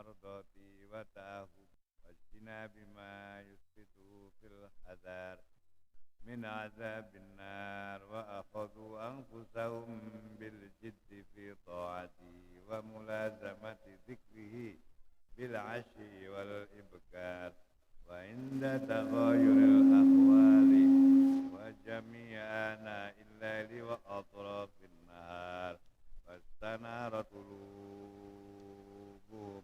mardati wa ta'ahub wajina bima yusfitu fil hadar min azabin nar wa akhadhu anfusahum bil jiddi fi ta'ati wa mulazamati dhikrihi bil ashi wal ibkar wa inda taghayuril ahwali wa jami'ana illali wa atrafin nahar wastanaratul qulubuhum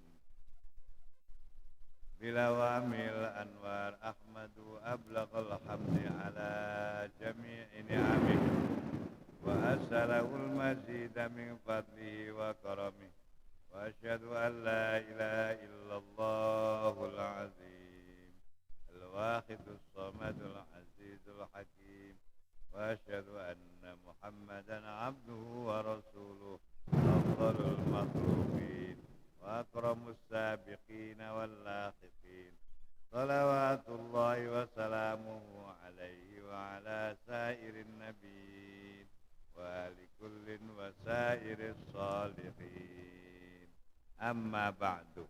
bilawamil anwar ahmadu ablaghal hamdi ala jami'i ni'amih wa as'alahul mazida min fadlihi wa karamih wa asyhadu an la ilaha illallahul azim al-wahidus samadul azizul hakim wa asyhadu anna muhammadan abduhu wa rasuluh afdalul makhluqin wa akramus sabiqin wal lahiqin salawatullahi wa salamuhu alaihi wa ala sairin nabiyyin wa likullin wa sairis salihin amma ba'du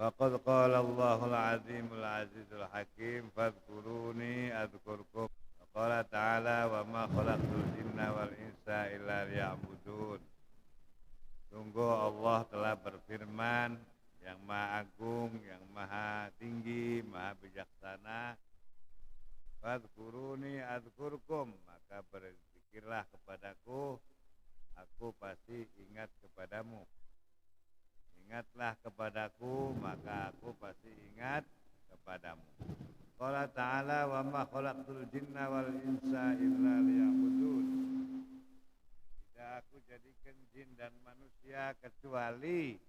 faqad qala Allahul azimul azizul hakim fadhkuruni adhkurkum wa qala ta'ala wa ma khalaqtul jinna wal insa illa liya'budun. Sungguh Allah telah berfirman yang maha agung, yang maha tinggi, maha bijaksana. Fadhkuruni adhkurkum, maka berzikirlah kepadaku, aku pasti ingat kepadamu. Ingatlah kepadaku, maka aku pasti ingat kepadamu. Qala ta'ala wa ma khalaqtul jinna wal insa illa liya'budun. Tidak aku jadikan jin dan manusia kecuali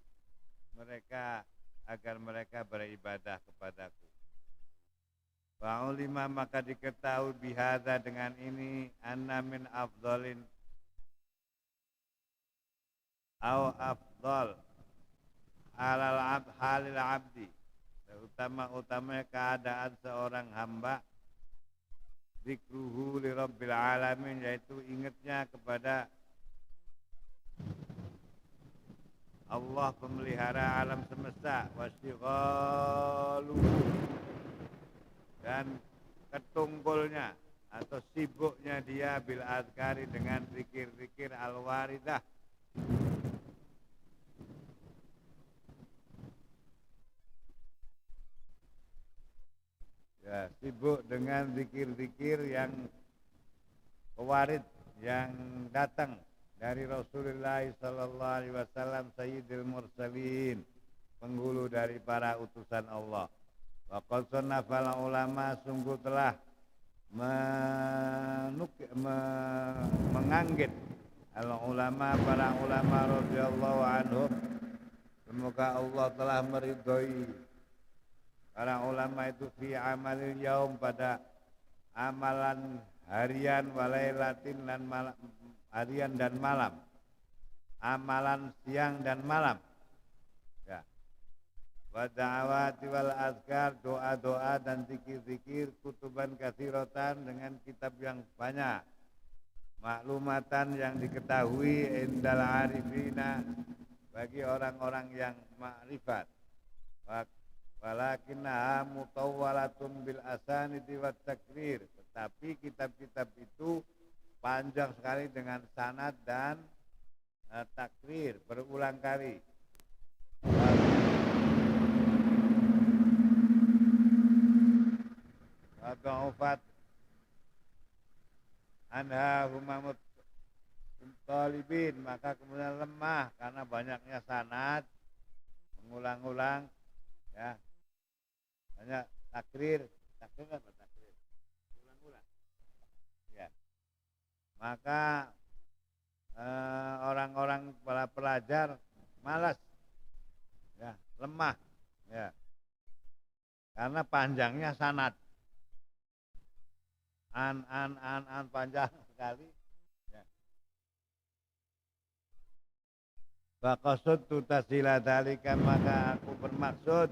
mereka agar mereka beribadah kepadaku. Fa'ulima maka diketahui bihada dengan ini anna min afdalin au afdal halil abdi, utama-utamanya keadaan seorang hamba zikruhu li rabbil alamin, yaitu ingatnya kepada Allah pemelihara alam semesta, wasyighaluhu, dan ketungkulnya atau sibuknya dia bil azkari dengan zikir-zikir al-waridah, ya, sibuk dengan zikir-zikir yang warid yang datang dari Rasulullah sallallahu alaihi wasallam sayyidil mursalin, penghulu dari para utusan Allah. Wa qad sannafal ulama, sungguh telah menganggit al ulama, para ulama radhiyallahu anhum, semoga Allah telah meridhoi para ulama itu fi amalil yaum, pada amalan harian, walailatin dan malam, harian dan malam, amalan siang dan malam, ya. Wa da'awati wal azkar, doa-doa dan zikir-zikir, kutuban katsiratan, dengan kitab yang banyak, maklumatan yang diketahui, indal arifina, bagi orang-orang yang makrifat, walakinnaha mutawwalatun bil asanidi wat takrir, tetapi kitab-kitab itu panjang sekali dengan sanad dan takrir, berulang kali. Wada'ufat anha humamut talibin, maka kemudian lemah karena banyaknya sanad, mengulang-ulang, ya, banyak takrir apa takrir, ulang-ulang, ya. Maka orang-orang para pelajar malas, ya, lemah, ya, karena panjangnya sanad, an panjang sekali, ya. Faqasud tutasila dalika, maka aku bermaksud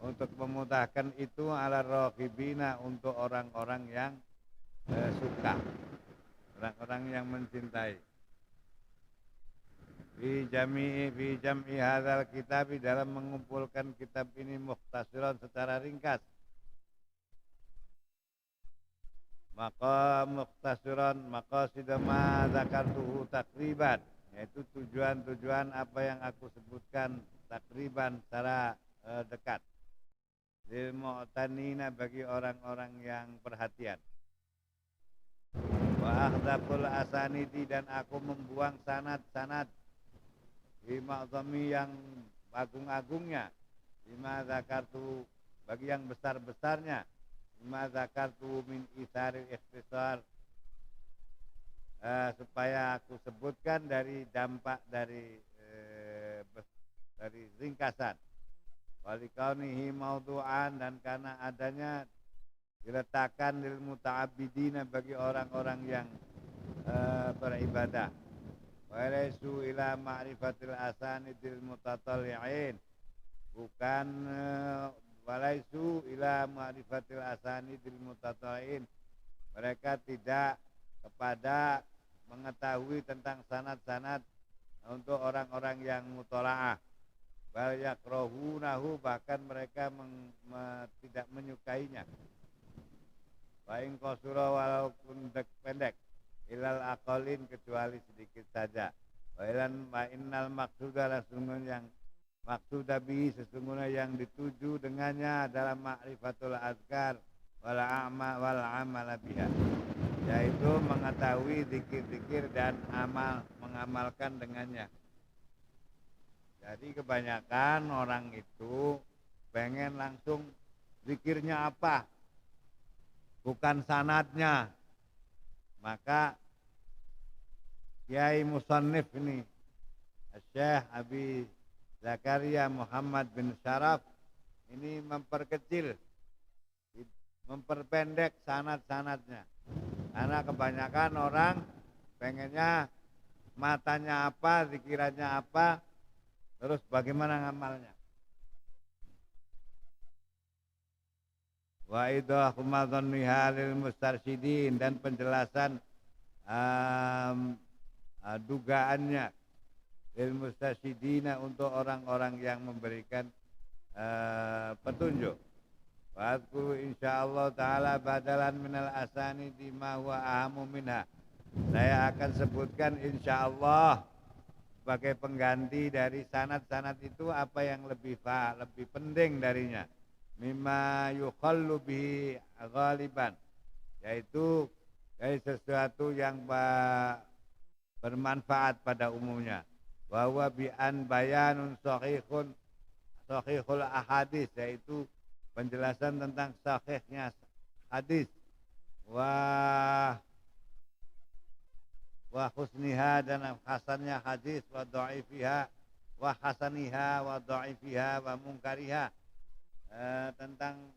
untuk memudahkan itu ala raghibina, untuk orang-orang yang suka, orang-orang yang mencintai. fi jam'i hadzal kitab dalam mengumpulkan kitab ini mukhtasaran secara ringkas. Maka mukhtasaran maqasid ma zakartuhu takriban, yaitu tujuan-tujuan apa yang aku sebutkan takriban secara dekat. Lil mu'tanina bagi orang-orang yang perhatian. Wa akhdaful asanidi dan aku membuang sanad-sanad fi ma'zami yang agung-agungnya, bima zakartu bagi yang besar-besarnya, bima zakartu min isaril ikhtisar, supaya aku sebutkan dari dampak dari ringkasan. Walikaunihi maudu'an dan karena adanya diletakkan lil muta'abbidina bagi orang-orang yang beribadah. Walaisu ila ma'rifatil asanidil mutatalli'in, bukan walaisu ila ma'rifatil asanidil mutatalli'in, mereka tidak kepada mengetahui tentang sanad-sanad untuk orang-orang yang mutola'ah. Bal yakrahunahu, bahkan mereka tidak menyukainya. Baing qasura walaupun pendek, ilal aqalin kecuali sedikit saja. Wa innal maqsuda sesungguhnya yang maqsuda bihi sesungguhnya yang dituju dengannya adalah ma'rifatul azkar wal amal biha, yaitu mengetahui zikir-zikir dan mengamalkan dengannya. Jadi kebanyakan orang itu pengen langsung zikirnya apa, bukan sanadnya. Maka Kiai Musannif ini, Syekh Abi Zakaria Muhammad bin Syaraf ini memperkecil, memperpendek sanad-sanadnya. Karena kebanyakan orang pengennya matanya apa, zikirannya apa, terus bagaimana ngamalnya. Wa idahu madhanniha lil mustarsyidin dan penjelasan dugaannya lil mustarsyidina untuk orang-orang yang memberikan petunjuk. Wa adkuru insyaallah taala badalan minal asanidi ma huwa ahamu minha. Saya akan sebutkan insyaallah sebagai pengganti dari sanad-sanad itu apa yang lebih penting darinya. Mimma yukhallu bihi ghaliban, yaitu dari sesuatu yang bermanfaat pada umumnya. Wa huwa bi an bayanun sahihul ahadits, yaitu penjelasan tentang sahihnya hadis. Wa husniha dan hasannya hadis, wa dha'ifiha wa hasaniha wa dha'ifiha wa munkariha, tentang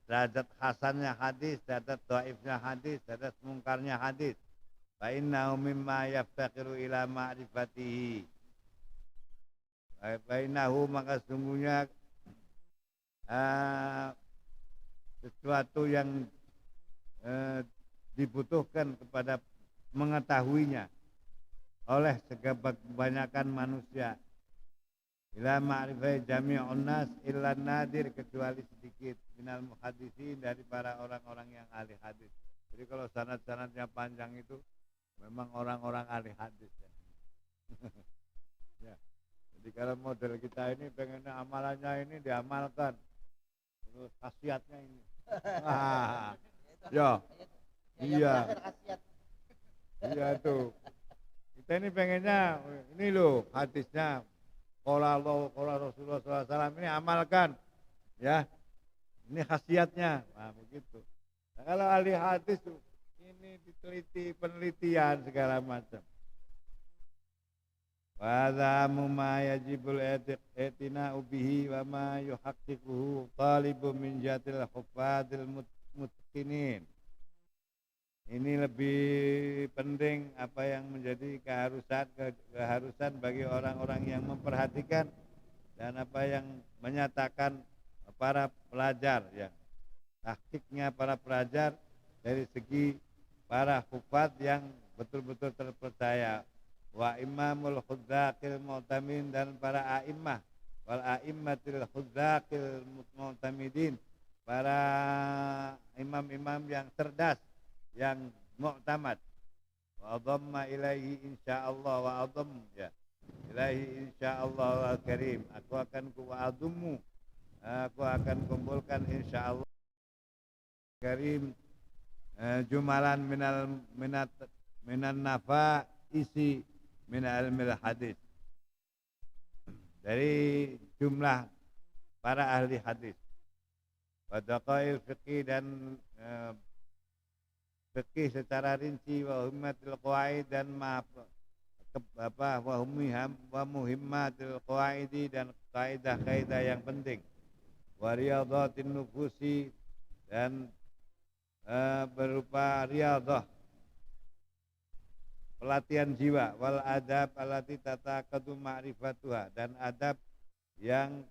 derajat hasannya hadis, derajat dhaifnya hadis, derajat mungkarnya hadis. Fa innahu mimma yaftaqiru ila ma'rifatihi. Fa innahu maka sungguhnya sesuatu yang dibutuhkan kepada mengetahuinya oleh kebanyakan manusia. Ila ma'rifai jami'un nas illa nadir, kecuali sedikit minal muhaddisin dari para orang-orang yang ahli hadis. Jadi kalau sanad-sanadnya panjang itu memang orang-orang ahli hadis ya. Ya. Jadi kalau model kita ini pengennya amalannya ini diamalkan, terus khasiatnya ini. Ya. Iya. Iya tuh. Kita ini pengennya ini loh hadisnya. Qala Allah, qala Rasulullah SAW, ini amalkan. Ya. Ini khasiatnya. Nah, begitu. Nah, kalau ahli hadis ini diteliti penelitian segala macam. Wa dhammu ma yajibul i'tina'u bihi wa ma yuhaqqiquhu talibun min jatil huffadil mutqinin. Ini lebih penting apa yang menjadi keharusan bagi orang-orang yang memperhatikan dan apa yang menyatakan para pelajar, ya. Tahqiqnya para pelajar dari segi para hufad yang betul-betul terpercaya, wa imamul khudzaqil mu'tamin, dan para a'immah wal a'immatil khudzaqil mu'tamidin, para imam-imam yang cerdas, yang mu'tamad. Wa adhamma ilaihi insyaallah, wa adham ya ilaihi insyaallah al-karim, aku akan kumpulkan insyaallah karim jumalan minan nafa isi min ilmil hadis, dari jumlah para ahli hadis, wa daqail fiqih, dan fikih secara rinci, wa hummatil qawaid, dan wa muhimmatil qawaidi, dan kaidah-kaidah yang penting, wa riyadatin nufusi, dan berupa riyadah, pelatihan jiwa, wal adab allati tataqadu ma'rifatuha, dan adab yang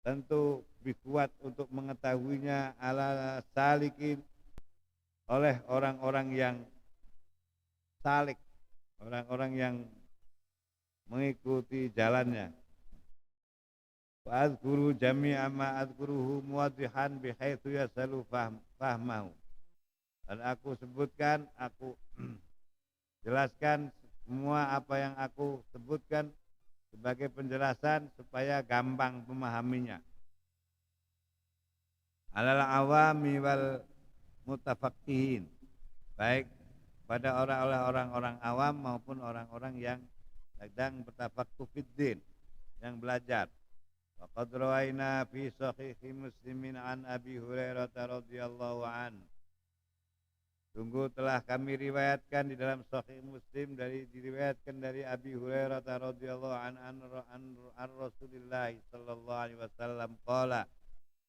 tentu kuat untuk mengetahuinya, ala salikin, oleh orang-orang yang salik, orang-orang yang mengikuti jalannya. Wa azkuru jami'a ma azkuruhu muwaddihan bihaitsu yasalu fahmahu, dan aku sebutkan, aku jelaskan semua apa yang aku sebutkan sebagai penjelasan supaya gampang memahaminya. Alal awami wal mutafaqqihin, baik pada orang-orang awam maupun orang-orang yang sedang bertafaqquh fiddin, yang belajar. Wa qad rawaina fi sahih Muslimin an Abi Hurairah radhiyallahu an, sungguh telah kami riwayatkan di dalam Sahih Muslim, diriwayatkan dari Abi Hurairah radhiyallahu an Rasulillah sallallahu alaihi wasallam qala,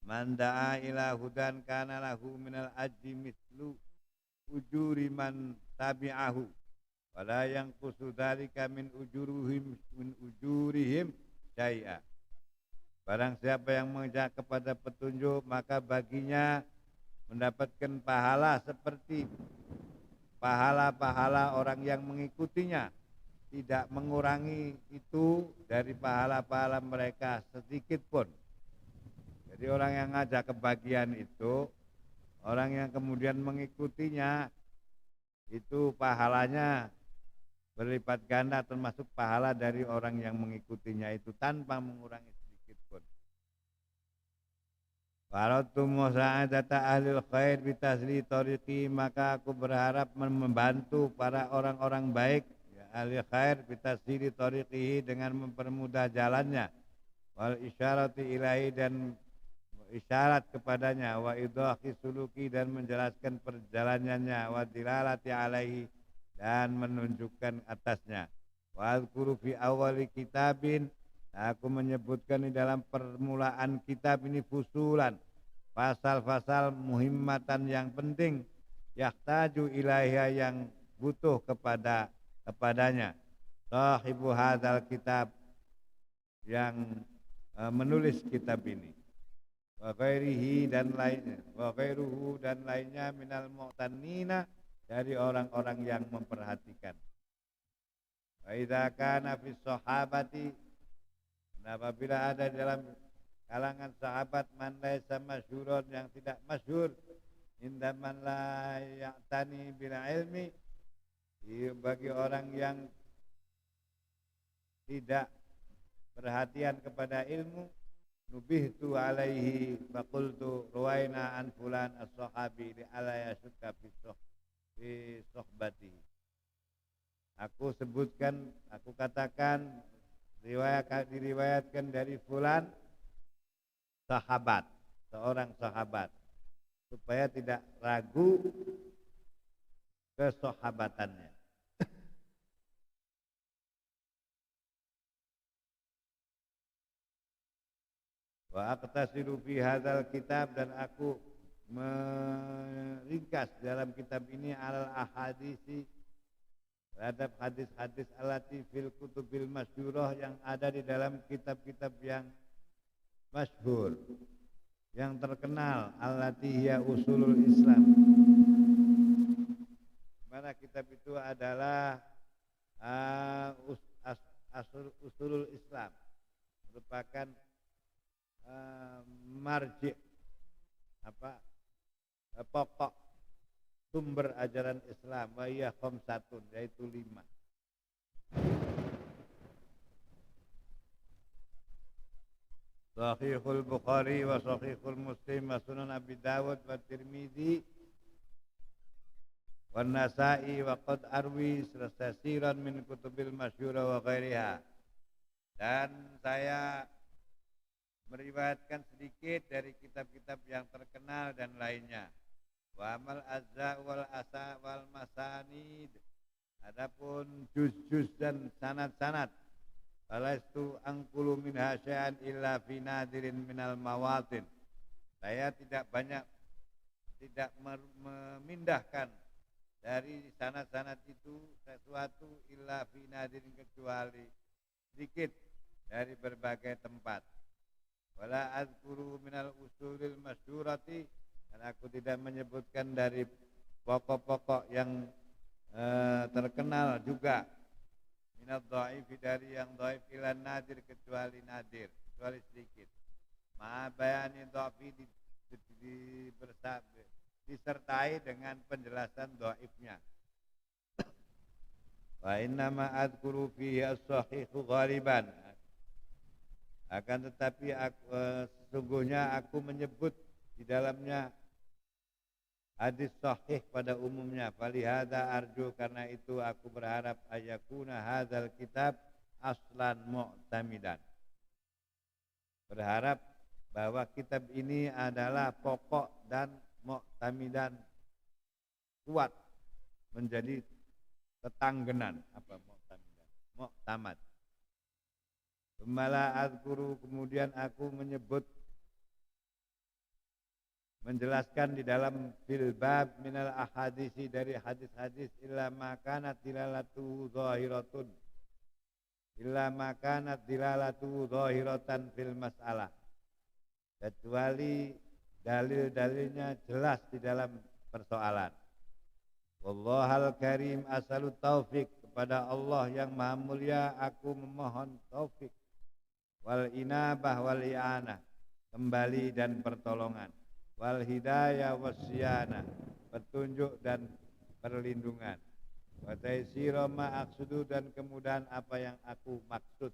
man da'a ila hudan kana lahu minal ajri mislu ujuri man tabi'ahu wala yanqusu dzalika min ujurihim syai'a. Barang siapa yang mengajak kepada petunjuk, maka baginya mendapatkan pahala seperti pahala-pahala orang yang mengikutinya, tidak mengurangi itu dari pahala-pahala mereka sedikit pun. Jadi orang yang ngajak kebahagiaan itu, orang yang kemudian mengikutinya, itu pahalanya berlipat ganda, termasuk pahala dari orang yang mengikutinya itu tanpa mengurangi sedikit pun. Faratu musa'adata ahlil khair bitasli tariqi, maka aku berharap membantu para orang-orang baik, ya, ahli khair bitasli tariqihi, dengan mempermudah jalannya, wal isyarati ilahi, dan isyarat kepadanya, wa idhahi suluki, dan menjelaskan perjalanannya, wa dilalati alaihi, dan menunjukkan atasnya. Wa azkuru fi awali kitabin, aku menyebutkan di dalam permulaan kitab ini fusulan, pasal-pasal muhimmatan yang penting, yahtaju ilaiha, yang butuh kepadanya, sahibu hadzal kitab, yang menulis kitab ini, wa ghairihi, dan lainnya, wa ghairuhu, dan lainnya, minal mu'tannina, dari orang-orang yang memperhatikan. Wa idza kana fi sahabati, apabila ada dalam kalangan sahabat man laisa masyhurun, yang tidak masyhur, indaman la ya'tani bil ilmi, bagi orang yang tidak perhatian kepada ilmu, nubihtu alaihi faqultu ruwaina an fulan as-sahabi li ala yashukka fi sohbati. Aku sebutkan, aku katakan, diriwayatkan dari fulan sahabat, seorang sahabat, supaya tidak ragu kesahabatannya. Wa aqtasiru fi hadzal kitab, dan aku meringkas dalam kitab ini alal ahadisi, terhadap hadis-hadis alati fil kutubil masyhurah, yang ada di dalam kitab-kitab yang masyhur, yang terkenal, alati hiya usulul Islam, mana kitab itu adalah Usulul Islam, merupakan marji pokok sumber ajaran Islam, wa hiya khamsatun, yaitu 5. Sahihul Bukhari wa Sahihul Muslim wa Sunan Abi Dawud wa Tirmidzi wa Nasa'i wa qad arwi sirasiran min kutubil masyhura wa ghairiha. Dan saya meriwayatkan sedikit dari kitab-kitab yang terkenal dan lainnya. Wa amal azza wal asa wal masanid, adapun juz-juz dan sanad-sanad, falastu angkulu min hasya'an illa fi nadirin minal mawatin. Saya tidak memindahkan dari sanad-sanad itu sesuatu illa fi nadirin, kecuali sedikit dari berbagai tempat. Wala azkuru minal usulil masyhurati, dan aku tidak menyebutkan dari pokok-pokok yang terkenal juga, minad dhaifi, dari yang dhaif, ila nadir, kecuali nadir, kecuali sedikit. Ma bayani dhaifi disertai dengan penjelasan dhaifnya. Wa inna ma adzkuru fihi as-sahihu ghaliban, akan tetapi sesungguhnya aku menyebut di dalamnya hadis sahih pada umumnya. Falihada arju, karena itu aku berharap, ayakuna hadzal kitab aslan mu'tamidan, berharap bahwa kitab ini adalah pokok dan mu'tamidan, kuat, menjadi tetanggenan. Apa mu'tamidan? Mu'tamad. Kemala azkuru, kemudian aku menjelaskan di dalam fil bab minal ahadisi, dari hadis-hadis, illa makanat dilalatu zahiratun, illa makanat dilalatu zahiratan fil mas'alah, kecuali dalil-dalilnya jelas di dalam persoalan. Wallahal karim asalut taufik, kepada Allah yang maha mulia aku memohon taufik, wal inabah wal i'anah, kembali dan pertolongan, wal hidayah wasyana, petunjuk dan perlindungan, wa taysira ma aqsudu, dan kemudahan apa yang aku maksud,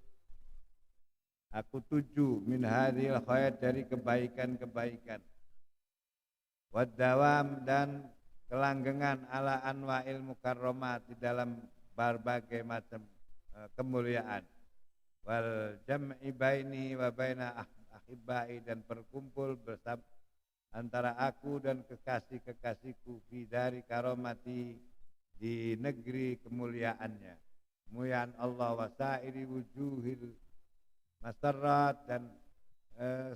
aku tuju, min hadhil khair, dari kebaikan-kebaikan, wad dawam, dan kelanggengan, ala anwa'il mukarramat, di dalam berbagai macam kemuliaan, wal jam'i baini wa baina ahibbai, dan berkumpul bersama antara aku dan kekasih-kekasihku, fi dari karomati, di negeri kemuliaannya, kemuliaan Allah, wasairi wujuhil masarrat, dan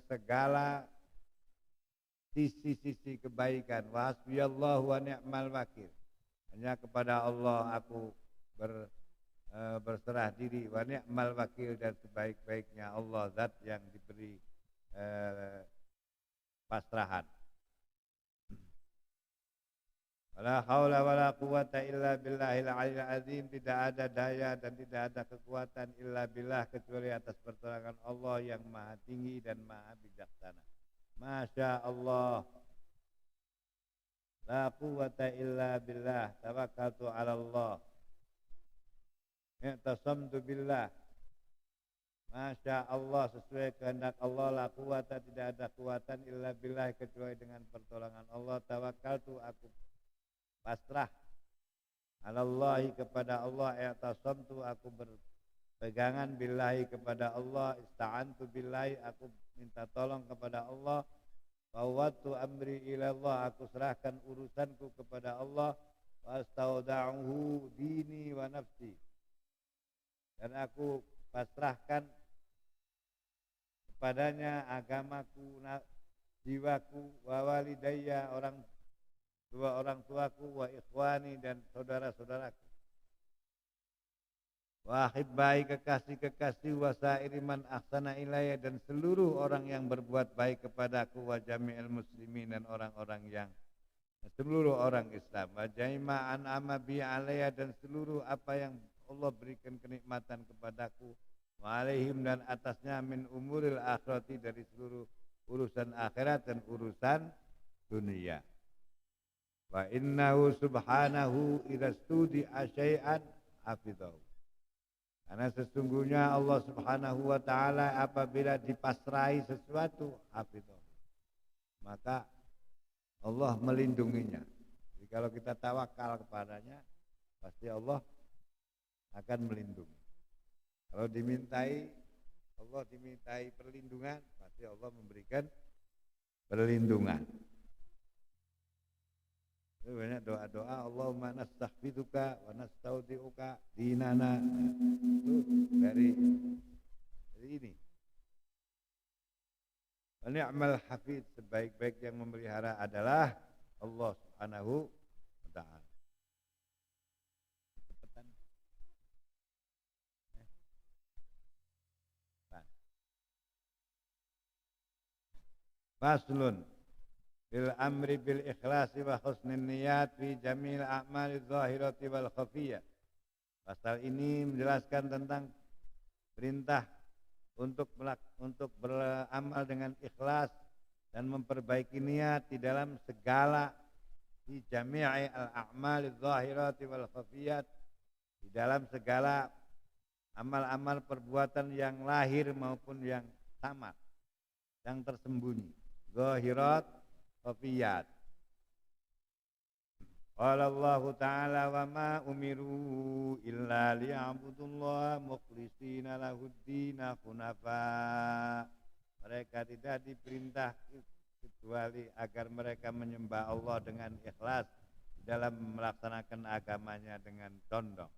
segala sisi-sisi kebaikan, wa hasbiyallahu wa ni'mal wakil, hanya kepada Allah aku berserah diri, wa ni'mal wakil, dan sebaik-baiknya Allah zat yang diberi pasrahan. Wala haula wala quwata illa billahil aliyil azim, tidak ada daya dan tidak ada kekuatan illa billah, kecuali atas pertolongan Allah yang maha tinggi dan maha bijaksana. Masya Allah, la quwata illa billah, tawakkaltu ala Allah, i'tasamtu billah. Masya Allah, sesuai kehendak Allah, la quwata, tidak ada kekuatan illa billah, kecuali dengan pertolongan Allah. Tawakkaltu, aku pasrah, alallahi, kepada Allah, i'tasamtu, aku berpegangan, billahi, kepada Allah, ista'antu billahi, aku minta tolong kepada Allah, fawwadtu amri ilallah, aku serahkan urusanku kepada Allah, wa astauda'uhu dini wa nafsi, dan aku pasrahkan kepadanya agamaku, jiwaku, wa walidayya, orang tuaku, wa ikhwani, dan saudara-saudaraku, wa ahibbai, kekasih-kekasih, wa sairi man ahsana ilayya, dan seluruh orang yang berbuat baik kepadaku, wa jami'il muslimin, dan seluruh orang Islam, wa jaima an'ama bi alayya, dan seluruh apa yang Allah berikan kenikmatan kepadaku, wa alaihim dan atasnya min umuril akhirati dari seluruh urusan akhirat dan urusan dunia. Wa innahu subhanahu idza studi asyai'an hafidhahu. Karena sesungguhnya Allah Subhanahu wa taala apabila dipasrahi sesuatu hafidhahu, maka Allah melindunginya. Jadi kalau kita tawakal kepadanya, pasti Allah akan melindungi. Kalau Allah dimintai perlindungan, pasti Allah memberikan perlindungan. Itu banyak doa-doa, Allahumma nastaghfiruka wa nastaudiuka dinana. Itu dari ini. Wa ni'mal hafidz, sebaik-baik yang memelihara adalah Allah Subhanahu wa taala. Cepetan. Faslun bil amri bil ikhlasi wa husnin niyat fi jamil a'mali zahirati wal khafiyah. Pasal ini menjelaskan tentang perintah untuk beramal dengan ikhlas dan memperbaiki niat di dalam segala fi jami'i al-a'mali zahirati wal khafiyat, di dalam segala amal-amal perbuatan yang lahir maupun yang samar, yang tersembunyi, zahirat khafiyat. Qala Allah Ta'ala wa ma umiru illa liya'budullaha mukhlishina lahuddina hunafa. Mereka tidak diperintah kecuali agar mereka menyembah Allah dengan ikhlas dalam melaksanakan agamanya dengan condong.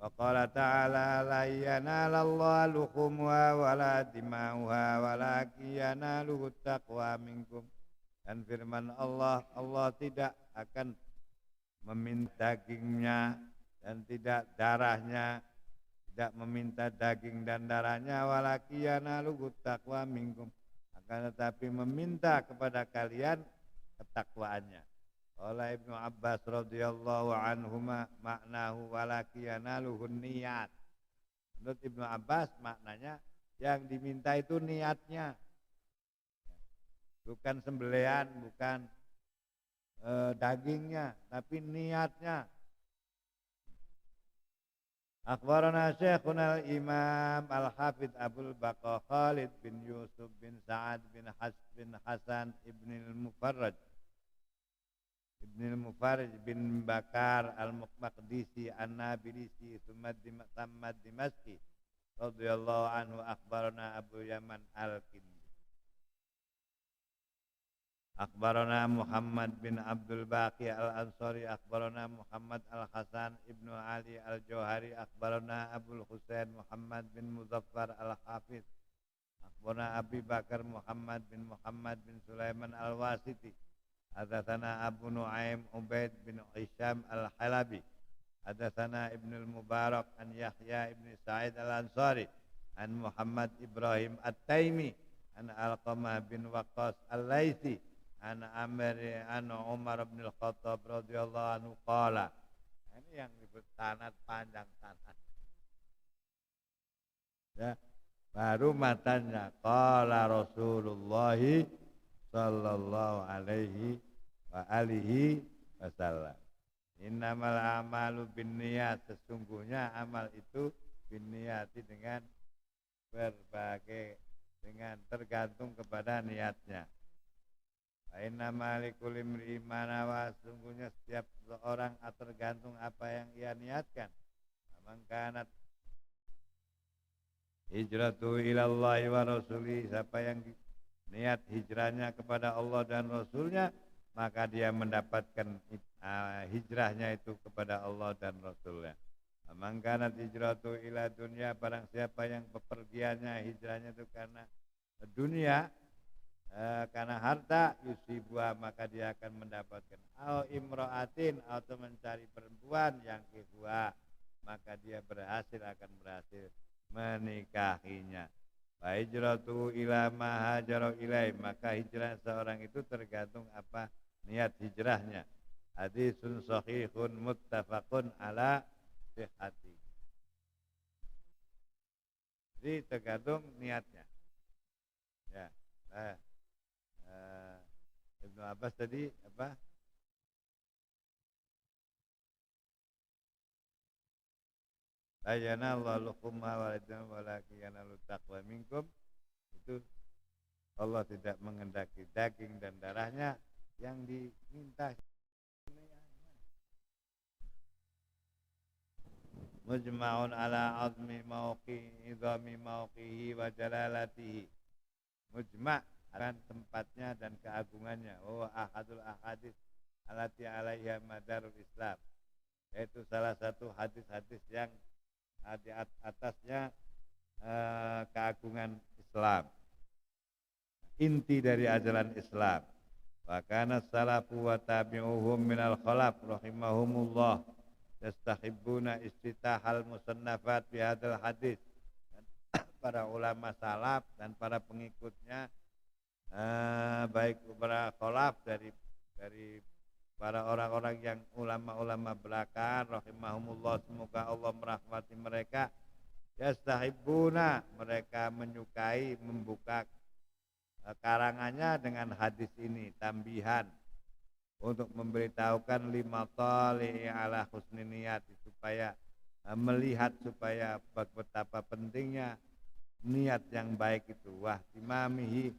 Wa qala ta'ala la yanalallahu luhumuha wala dima'uha walakin yanaluhu taqwa minkum. Dan firman Allah, Allah tidak akan meminta dagingnya dan tidak darahnya, tidak meminta daging dan darahnya, walakin yanaluhu taqwa minkum, akan tetapi meminta kepada kalian ketakwaannya. Oleh Ibnu Abbas radhiyallahu anhuma maknahu walakin yanaluhu niyat. Menurut Ibnu Abbas maknanya yang diminta itu niatnya, bukan sembelihan, bukan dagingnya, tapi niatnya. Akhbarana Syekhuna al-Imam Al-Hafidh Abul Baqa Khalid bin Yusuf bin Sa'ad bin Hasan ibn al-Mufarraj bin Bakar al-Maqdisi an-Nabilisi Samad Dimashqi radhiyallahu anhu. Akhbarana Abu Yaman al-Kindi. Akhbarana Muhammad bin Abdul Baqi al-Ansari. Akhbarana Muhammad al-Hasan ibnu Ali al-Johari. Akhbarana Abul Husain Muhammad bin Muzaffar al-Hafiz. Akhbarana Abi Bakar Muhammad bin Sulaiman al-Wasiti. Hadatsana Abu Nuaim Ubaid bin Hisham al-Halabi. Hadatsana Ibnu al-Mubarak an Yahya ibn Sa'id al-Ansari an Muhammad Ibrahim at-Taimi an Alqamah bin Waqqas al-Laitsi an Umar bin Al-Khattab radhiyallahu anhu qala. Ini yang disebut sanad panjang sanad. Ya, baru matanya qala Rasulullah sallallahu alaihi wa alihi wasallam. Innamal a'malu binniyat, sesungguhnya amal itu binniyati dengan tergantung kepada niatnya. Inna malikul imri manawa, sungguhnya setiap seorang tergantung apa yang ia niatkan. Mangkanat hijratu ilallahi wa rasuli, siapa yang niat hijrahnya kepada Allah dan Rasulnya, maka dia mendapatkan hijrahnya itu kepada Allah dan Rasulnya. Mangkanat hijratu ila dunya, barang siapa yang bepergiannya hijrahnya itu karena dunia, karena harta, yusibua, maka dia akan mendapatkan au imra'atin, atau mencari perempuan yang kifua, maka dia akan berhasil menikahinya. Wa hijratu ila ma hajara ilai, maka hijrah seorang itu tergantung apa niat hijrahnya. Hadisun sahihun muttafaqun ala sihhati. Jadi tergantung niatnya. Ya. Ibnu Abbas tadi apa? La yanallahu luhumha walakin yanalu taqwa minkum. Itu Allah tidak mengendaki daging dan darahnya, yang diminta mujma'un ala azmi idhami mauqihi wa jalalatihi. Mujma' akan tempatnya dan keagungannya. Ahadul ahadits alati alaiha madarul Islam, yaitu salah satu hadis-hadis yang di atasnya keagungan Islam, inti dari ajaran Islam. Wa kana salafu wa tabi'uhum minal khalaf rahimahumullah yastahibbuna istitahal musannafat bi hadzal hadis. Para ulama salaf dan para pengikutnya, baik para khalaf dari para orang-orang yang ulama-ulama belakang rahimahumullah, semoga Allah merahmati mereka, yastahibbuna, mereka menyukai membuka karangannya dengan hadis ini, tambihan untuk memberitahukan lima tali ala husni niat, supaya melihat supaya betapa pentingnya niat yang baik itu, wahtimamihi,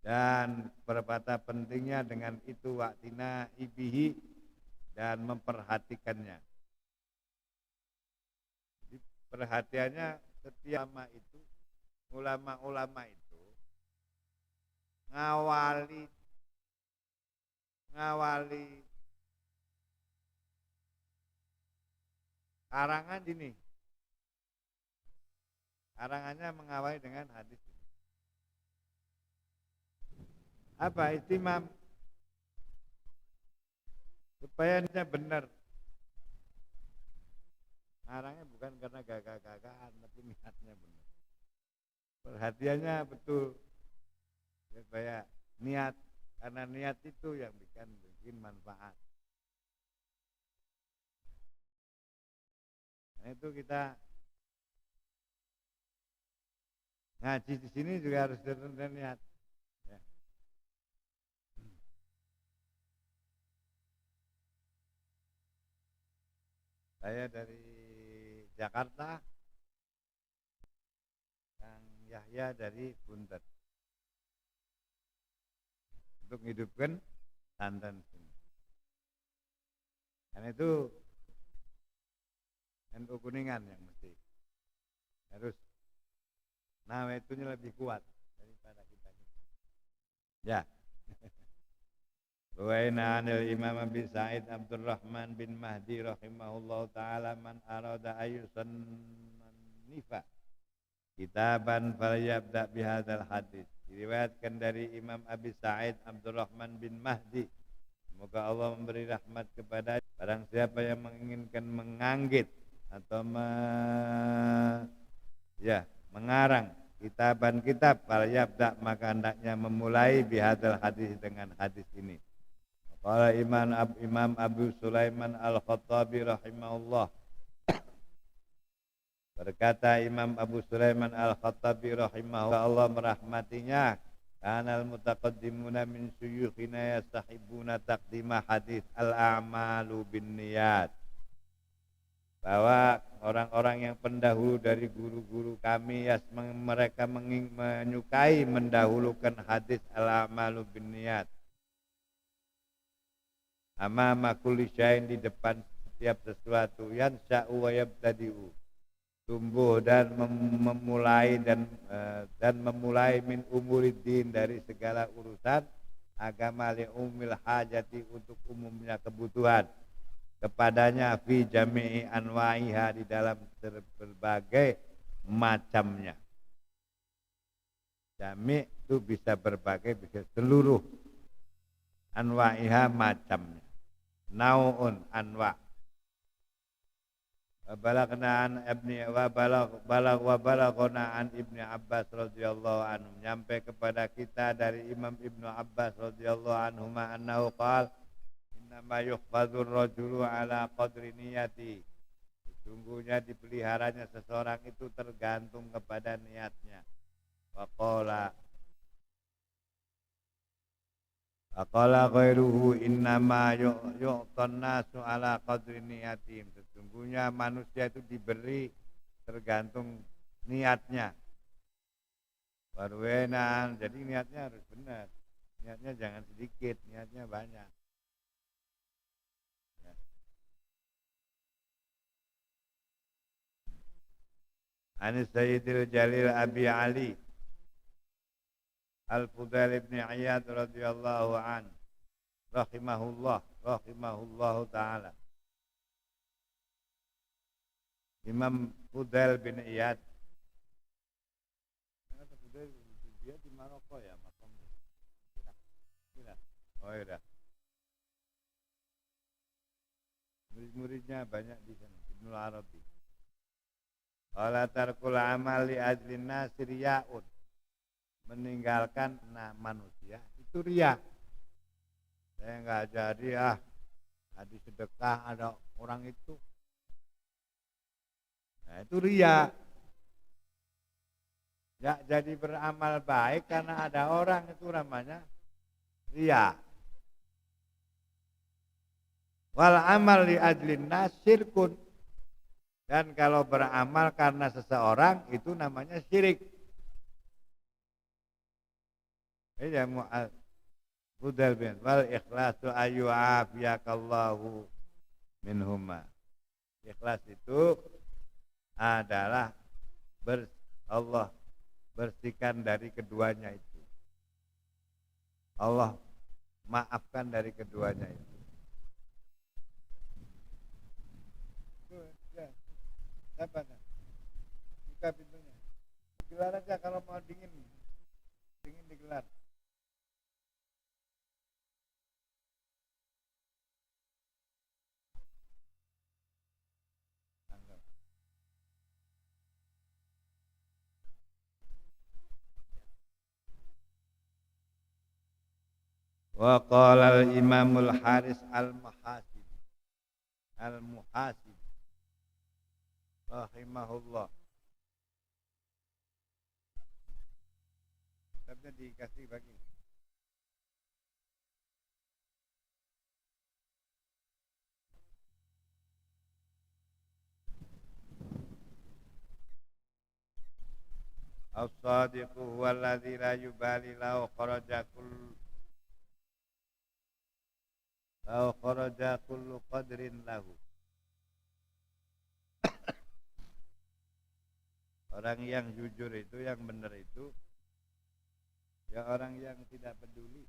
dan berkata pentingnya dengan itu, waktina ibihi, dan memperhatikannya. Jadi perhatiannya setiap ulama itu ngawali karangan ini. Karangannya mengawali dengan hadis ini. Apa istimam? Supaya dia benar. Ngarangnya bukan karena gagah-gagahan, tapi niatnya benar. Perhatiannya betul. Supaya niat, karena niat itu yang bikin manfaat. Nah, itu kita ngaji di sini juga harus dengan niat. Ya. Saya dari Jakarta, Kang Yahya dari Buntet, untuk menghidupkan santan sini. Karena itu NU Kuningan yang mesti harus nawaitunya lebih kuat daripada kita. Ya. Ruwaina anil Imam Abi Sa'id Abdurrahman bin Mahdi rahimahullahu ta'ala, man arada ayusan nifa kitaban falyabda bihadzal hadis. Diriwayatkan dari Imam Abi Sa'id Abdurrahman bin Mahdi, semoga Allah memberi rahmat kepada barang siapa yang menginginkan menganggit atau mengarang kitab, falyabda, maka hendaknya memulai bihadzal hadis, dengan hadis ini. Qala Imam Abu Sulaiman Al-Khattabi rahimahullah, berkata Imam Abu Sulaiman Al-Khattabi rahimahullah, Allah merahmatinya, kanal mutaqaddimuna min syuyukhina yastahibuna taqdima hadis al-a'malu bin niyat, bahwa orang-orang yang pendahulu dari guru-guru kami, mereka menyukai mendahulukan hadis al-a'malu bin niyat, amama kulli syai'in, di depan setiap sesuatu, yansha'u wa yabtadi'u, tumbuh dan memulai dan memulai min umuriddin, dari segala urusan agama, li umil hajati, untuk umumnya kebutuhan kepadanya, fi jami'i anwa'iha, di dalam berbagai macamnya. Jami' itu bisa berbagai, bisa seluruh, anwa'iha macamnya, nau'un anwa'. Balaghna an Ibni Abbas radhiyallahu anhu, nyampe kepada kita dari Imam Ibnu Abbas radhiyallahu anhu, annahu qala innama yuhfadzur rajulu ala qadri niyati, Sungguhnya dipeliharanya seseorang itu tergantung kepada niatnya. Waqala ghairuhu innama yu'tan nasu ala qadri niyatim. Sesungguhnya manusia itu diberi tergantung niatnya. Warwenan, jadi niatnya harus benar. Niatnya jangan sedikit, niatnya banyak. Ya. Anis Sayyidil Jalil Abi Ali Al-Fudail ibn Iyad radhiyallahu an rahimahullahu ta'ala. Imam Fudail bin Iyad dia di Maroko ya makamnya. Oh iya. Murid-muridnya banyak di sana, Ibnul Arabi. Qala tarkul amal li ajlin nasir ya'ud. Meninggalkan manusia itu riya. Saya enggak jadi tadi sedekah ada orang itu. Nah, itu riya. Ya jadi beramal baik karena ada orang itu namanya riya. Wal amal li ajlin nasirkun. Dan kalau beramal karena seseorang itu namanya syirik. Ya Fudail bin wal ikhlasu ayyu'afiyakallahu minhuma. Ikhlas itu adalah Allah bersihkan dari keduanya itu. Allah maafkan dari keduanya itu. Ya, siapa nih? Buka pintunya. Digelar aja kalau mau dingin digelar. Wa qala al-Imamul Haris al-Muhasib rahimahullah. Kitabnya dikasih bagi. As-sadiqu huwa alladhi la yubali lau kharaja kullu qadrin lahu. Orang yang jujur itu, yang benar itu, ya orang yang tidak peduli.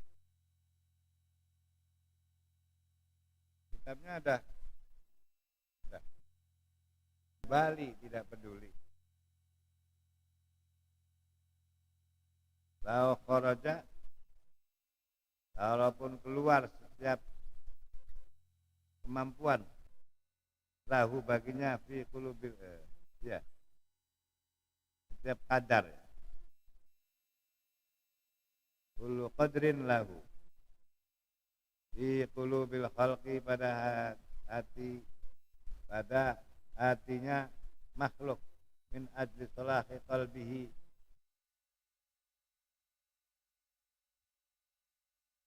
Kitabnya ada. Bali tidak peduli. Lau kharaja, walaupun keluar setiap kemampuan lahu baginya fi qulubil ya setiap kadar ya. Kullu qadrin lahu fi qulubil khalqi pada hatinya makhluk min ajli salahi qalbihi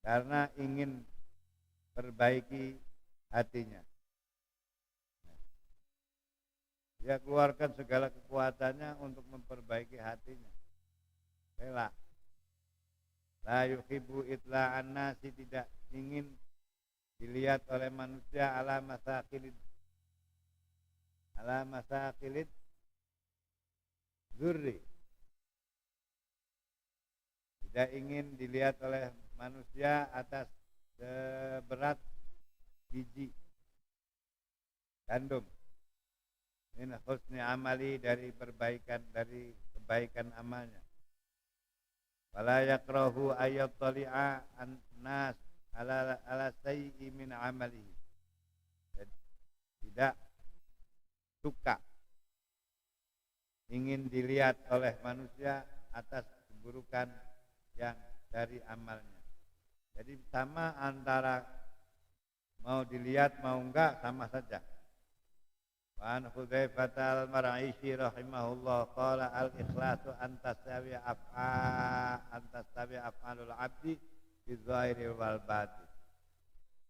karena ingin perbaiki hatinya. Dia keluarkan segala kekuatannya untuk memperbaiki hatinya. Rela. La yuhibbu itla'an nasi, tidak ingin dilihat oleh manusia ala masakilid zurri. Tidak ingin dilihat oleh manusia atas berat biji gandum min husni amali, dari kebaikan amalnya. Wala yakrahu ayat tali'a an-nas ala sayyi min amalihi. Tidak suka ingin dilihat oleh manusia atas keburukan yang dari amalnya. Jadi sama antara mau dilihat mau enggak sama saja. Wa an Hudzaifah al-Mar'isyi rahimahullah qala al-ikhlasu an tastawi af'alul 'abdi bi dzahiri wal batin.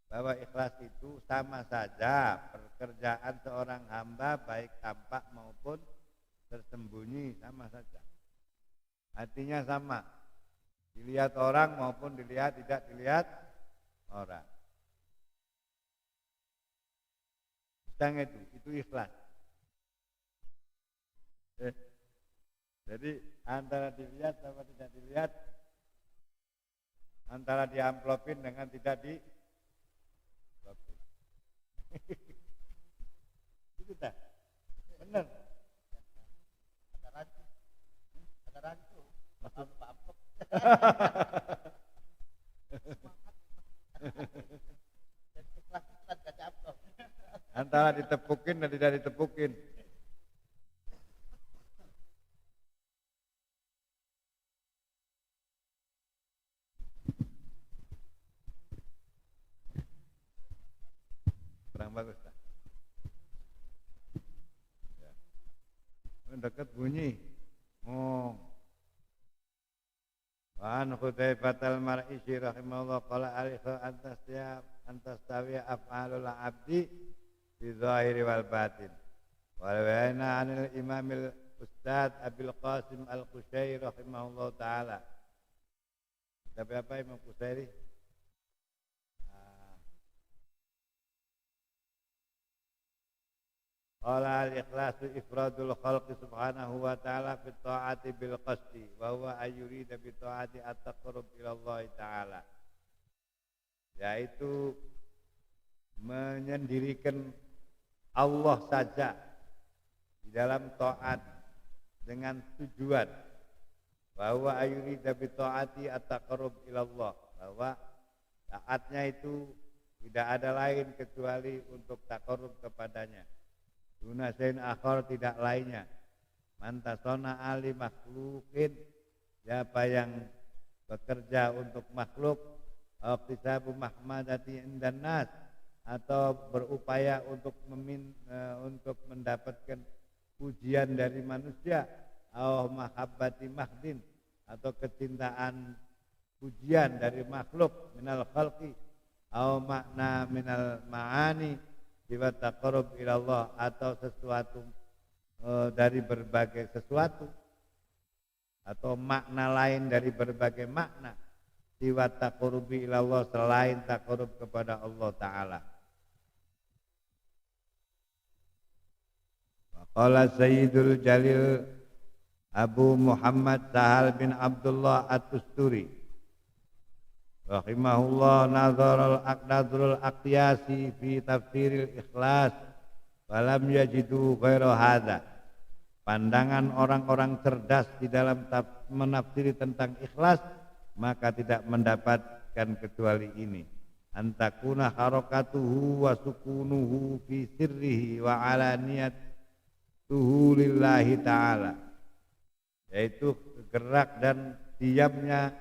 Bahwa ikhlas itu sama saja pekerjaan seorang hamba baik tampak maupun tersembunyi, sama saja. Artinya sama. Dilihat orang maupun tidak dilihat orang. Sedang itu ikhlas. Jadi antara dilihat sama tidak dilihat, antara diamplopin dengan tidak diamplopin. Itu dah. Benar. Ada rancu. Amplop. Antara ditepukin dan tidak ditepukin. Kurang bagus tak? Ya. Dekat bunyi. Oh. Wa an Hudzaifah al-Mar'isyi rahimahullah qala al-ikhlaq antastawi af'alul 'abdi bi dzahiri wal batin. Wa rawaina 'anil Imamil Ustaz Abil Qasim Al-Qushairi rahimahullah taala. Tapi apa Imam Qushairi? Qala al-ikhlasu ifradul khalqi subhanahu wa ta'ala fi ta'ati bil qasdi wa huwa ayyurida bi ta'ati at-taqarrub ila Allah ta'ala, yaitu menyendirikan Allah saja di dalam taat dengan tujuan bahwa ayyurida bi ta'ati at-taqarrub ila Allah, bahwa taatnya itu tidak ada lain kecuali untuk taqarrub kepadanya. Dunasain akhar, tidak lainnya. Mantasona ali makhlukin, siapa yang bekerja untuk makhluk, iqtisabu mahmadati indan nas, atau berupaya untuk mendapatkan pujian dari manusia, atau mahabbati mahdin, atau kecintaan pujian dari makhluk minal khalqi, atau makna minal ma'ani jiwa taqarrub ilallah, atau sesuatu dari berbagai sesuatu, atau makna lain dari berbagai makna jiwa taqarrub ilallah, selain taqarrub kepada Allah Ta'ala. Qala Sayyidul Jalil Abu Muhammad Sahal bin Abdullah At-Tusturi rahimahullah nadharul aqyasi fi tafsiril ikhlas walam yajidu ghaira hadza. Pandangan orang-orang cerdas di dalam menafsiri tentang ikhlas maka tidak mendapatkan kecuali ini, antakuna harakatuhu wa sukunuhu fi sirrihi wa alaniyatuhu lillahi ta'ala, yaitu gerak dan diamnya,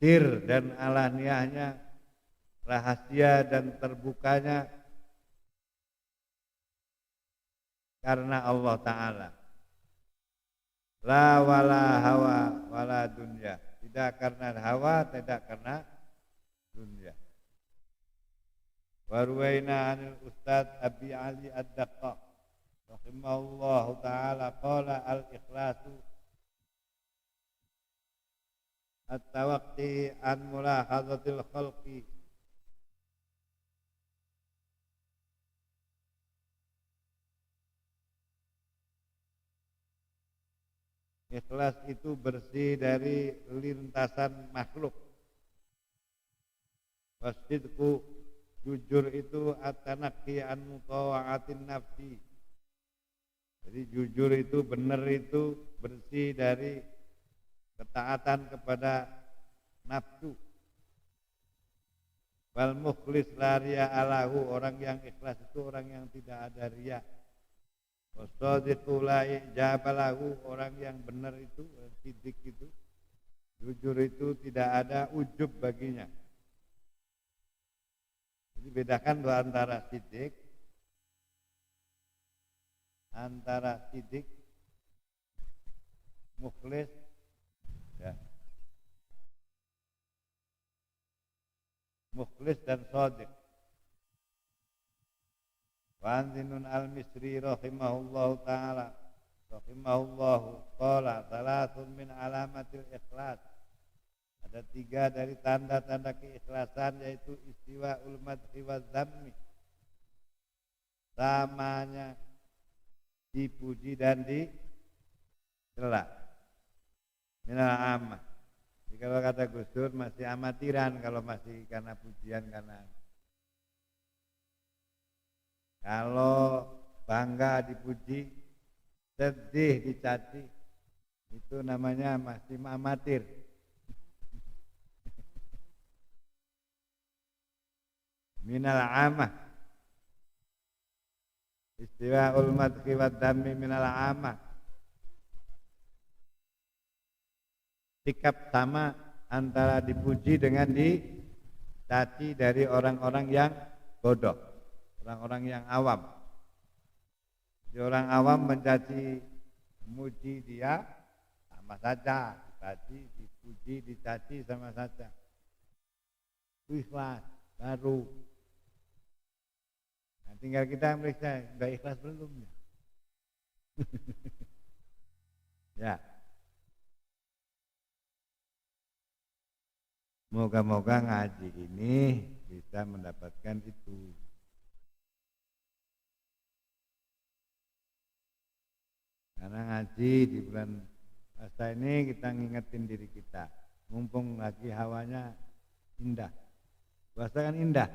sir dan alaniyahnya, rahasia dan terbukanya karena Allah Ta'ala. La wala hawa wala dunya, tidak karena hawa, tidak karena dunya. Wa ruwaina 'anil Ustaz Abi Ali Ad-Daqqaq rahimahullahu ta'ala qala al-ikhlasu at-tawaqqi an mulahadzatil khalqi ikhlas itu bersih dari lintasan makhluk. Wasidku, jujur itu at-tanaqi an mutawa'atin nafsi. Jadi jujur itu, benar itu, bersih dari ketaatan kepada nafsu. Wal mukhlis la riya alahu, orang yang ikhlas itu orang yang tidak ada riya. Wasadiqu la ijabalahu, orang yang benar itu, sidik itu, jujur itu tidak ada ujub baginya. Jadi bedakan antara sidik antara sidik, mukhlis, ya, mukhlis dan shadiq. Wa Zinun al-Misri rahimahullahu ta'ala qala salatun min alamatil ikhlas. Ada 3 dari tanda-tanda keikhlasan, yaitu istiwa'ul madhi wa dhammi, samanya dipuji dan dicela. Minal amah. Jadi kalau kata Gus Dur masih amatiran kalau masih karena pujian, karena kalau bangga dipuji, sedih dicaci, itu namanya masih amatir. Minal amah. Istiwa'ul madhi wa dhammi minal amah. Sikap sama antara dipuji dengan dicaci dari orang-orang yang bodoh, orang-orang yang awam. Jadi orang awam mencaci, memuji dia sama saja, dicaci, dipuji, dicaci sama saja. Ikhlas baru. Nah, tinggal kita meriksa, sudah ikhlas belum? Ya. Moga-moga ngaji ini bisa mendapatkan itu. Karena ngaji di bulan puasa ini kita ngingetin diri kita, mumpung lagi hawanya indah. Puasa kan indah.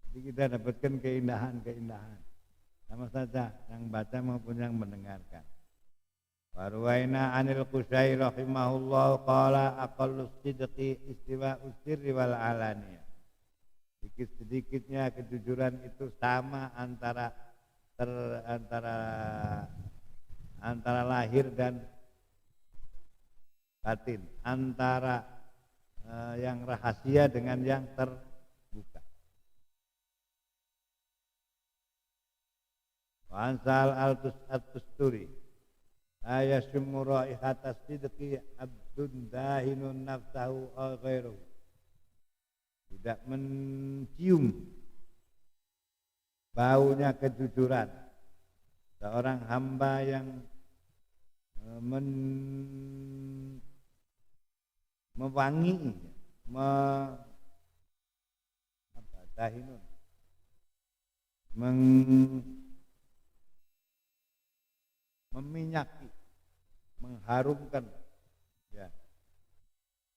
Jadi kita dapatkan keindahan-keindahan. Sama saja yang baca maupun yang mendengarkan. Warwaina anil Qusai rahimahullah qala aqallus sidqi istiwa'us sirri wal alaniyah. Sedikit-sedikitnya kejujuran itu sama antara lahir dan batin, antara yang rahasia dengan yang terbuka. Wa ansal al-tusturi ayasummu raihatas sidqi abdun dahinun nafsahu aw ghairuhu. Tidak mencium baunya kejujuran seorang hamba yang mewangi, dahinun, meminyaki, mengharumkan, ya,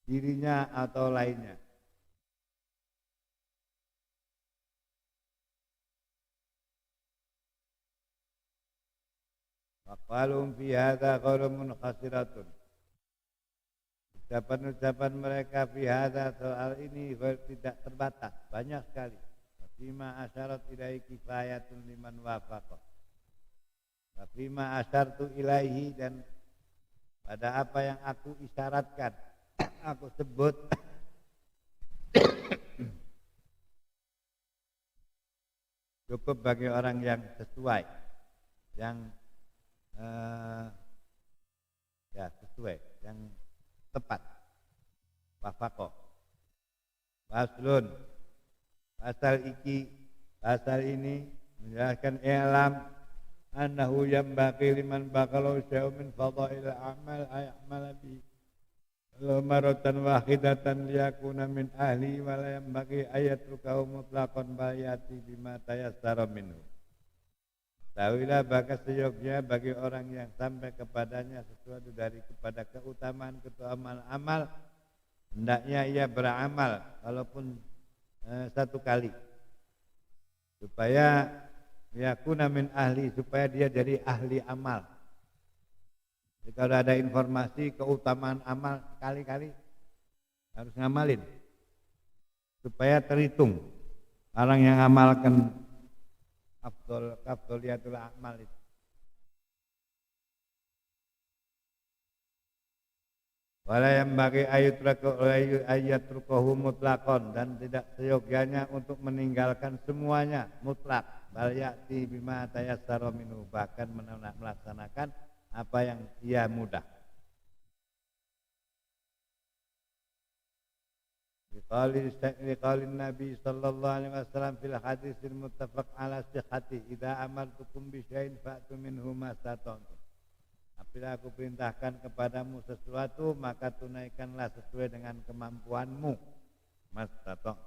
dirinya atau lainnya. Waqalum fi hadza qaumun khasiratun. Ucapan-ucapan mereka fi hadza soal ini tidak terbatas, banyak sekali. Fima asyarat ilaihi kifayatun liman wafaqa. Fima asyartu ilaihi, dan pada apa yang aku isyaratkan, aku sebut, cukup bagi orang yang sesuai, yang sesuai, yang tepat. Wafaqo. Faslun. Pasal ini menjelaskan i'lam annahu yambaqi liman baqalau syai'un min fadail a'mal ay'amala bi maratan wahidatan liyakuna min ahli wa la yambaqi ayatrukahu mutlaqan bayati bima tayassara minhu. Tahuilah bahkan seyognya bagi orang yang sampai kepadanya sesuatu kepada keutamaan amal, hendaknya ia beramal walaupun satu kali, supaya yakuna min ahli, supaya dia jadi ahli amal. Jadi kalau ada informasi keutamaan amal, kali-kali harus ngamalin supaya terhitung orang yang amalkan afdoliyatul a'mal itu. Wala yang bagi ayat rukohu mutlakon, dan tidak seyogyanya untuk meninggalkan semuanya mutlak, fal ya'ti bima tayassara minhu, bahkan melaksanakan apa yang ia mudah. Liqaulin Nabi sallallahu alaihi wasallam fil hadisil muttafaq ala sihhati, idza amartukum bi syai'in fa'tu minhu mastata'tum. Apabila aku perintahkan kepadamu sesuatu, maka tunaikanlah sesuai dengan kemampuanmu. Mastata'tum.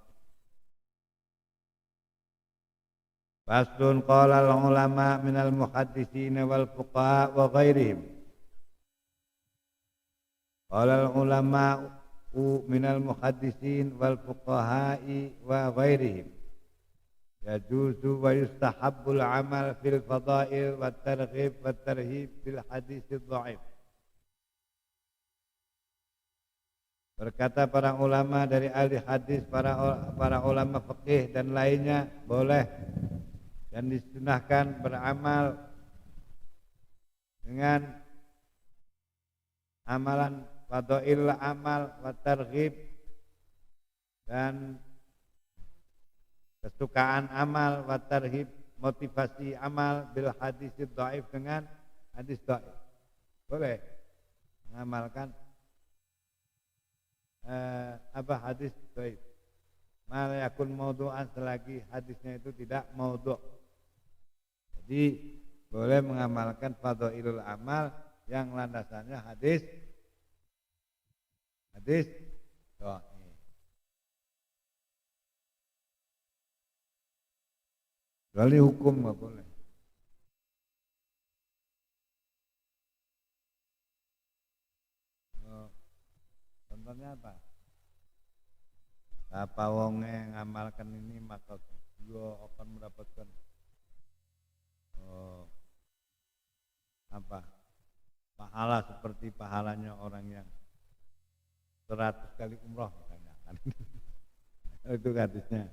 Faslun qala al-ulama minal muhadditsin wal fuqaha wa ghairihim. Qala al-ulama minal muhadditsin wal fuqaha'i wa ghairihim, yajuzu wa yustahabbul amal fil fadail wat targhib wat tarhib fil hadis dhaif. Berkata para ulama dari ahli hadis, para ulama fikih dan lainnya, boleh dan disunahkan beramal dengan amalan fadail amal wa targhib, dan kesukaan amal, wa tarhib motivasi amal, bil hadis dhaif dengan hadis dhaif. Boleh mengamalkan hadis dhaif. Ma la yakun maudhu'an, selagi hadisnya itu tidak maudhu'. Jadi boleh mengamalkan fadailul amal yang landasannya hadis dhaif. Kecuali hukum nggak boleh. Contohnya apa? Apa wonge ngamalkan ini maka dia akan mendapatkan pahala seperti pahalanya orang yang 100 kali umroh misalnya kan. Itu hadisnya.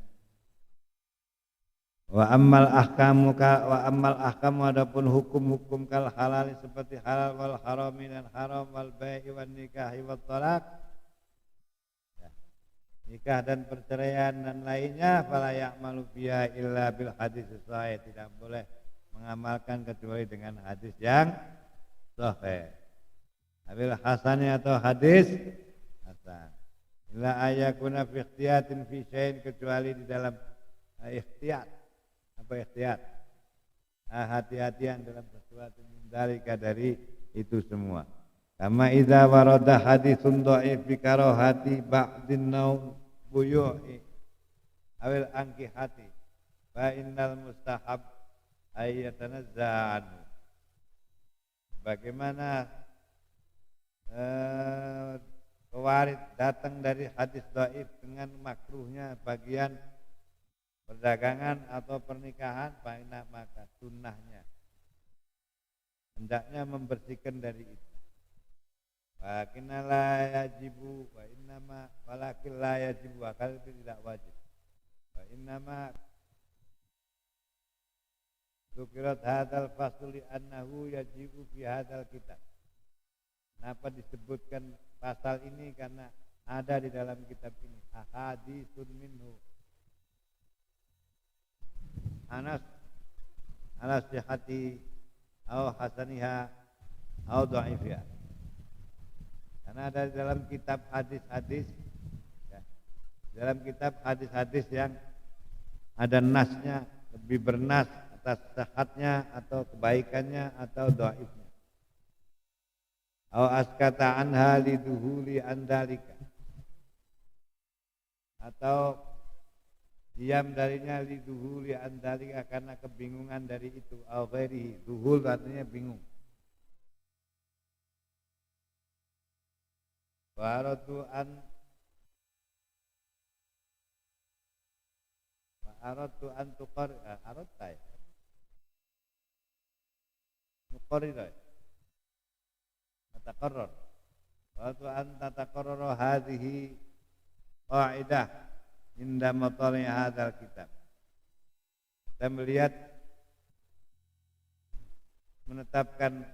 Wa ammal ahkamu adapun hukum-hukum kal halal seperti halal wal harami dan haram wal bai'i wan nikahi wat talaq. Ya. Nikah dan perceraian dan lainnya, fala ya'malu biha illa bil hadis sahih, tidak boleh mengamalkan kecuali dengan hadis yang sahih. Abil hasannya atau hadis hasan. Illa ayakuna fi ikhtiyatin fi syai'in, kecuali di dalam ikhtiyat. Apa ikhtiyat? Hati-hatian dalam sesuatu dari itu semua. Kama idza warada haditsun dhaif bi karahati ba'din naum buyu'i awil ankihati fa innal mustahab ayyatanazza anhu. Bagaimana pewarid datang dari hadis dhaif dengan makruhnya bagian perdagangan atau pernikahan, maka sunnahnya hendaknya membersihkan dari itu. Walakin la yajibu wa innama walakin la yajibu, akal itu tidak wajib. Wa innama Dzukirat hadal fasli annahu yajibu fi hadal kitab. Kenapa disebutkan pasal ini? Karena ada di dalam kitab ini ahaditsun minhu Anas ala sihhati au hasaniha au dha'ifiha. Karena ada di dalam kitab hadis-hadis ya, dalam kitab hadis-hadis yang ada nasnya, lebih bernas atas sehatnya atau kebaikannya atau dhaifnya. Au askata anha liduhuli andalika, atau diam darinya liduhuli andalika karena kebingungan dari itu. Au ghairihi, duhul artinya bingung. Wa aratu an tuqar aratai muqarrirai taqarrar wa aratu an tataqarrar hadhihi qa'idah inda matali hadzal kitab. Kita melihat menetapkan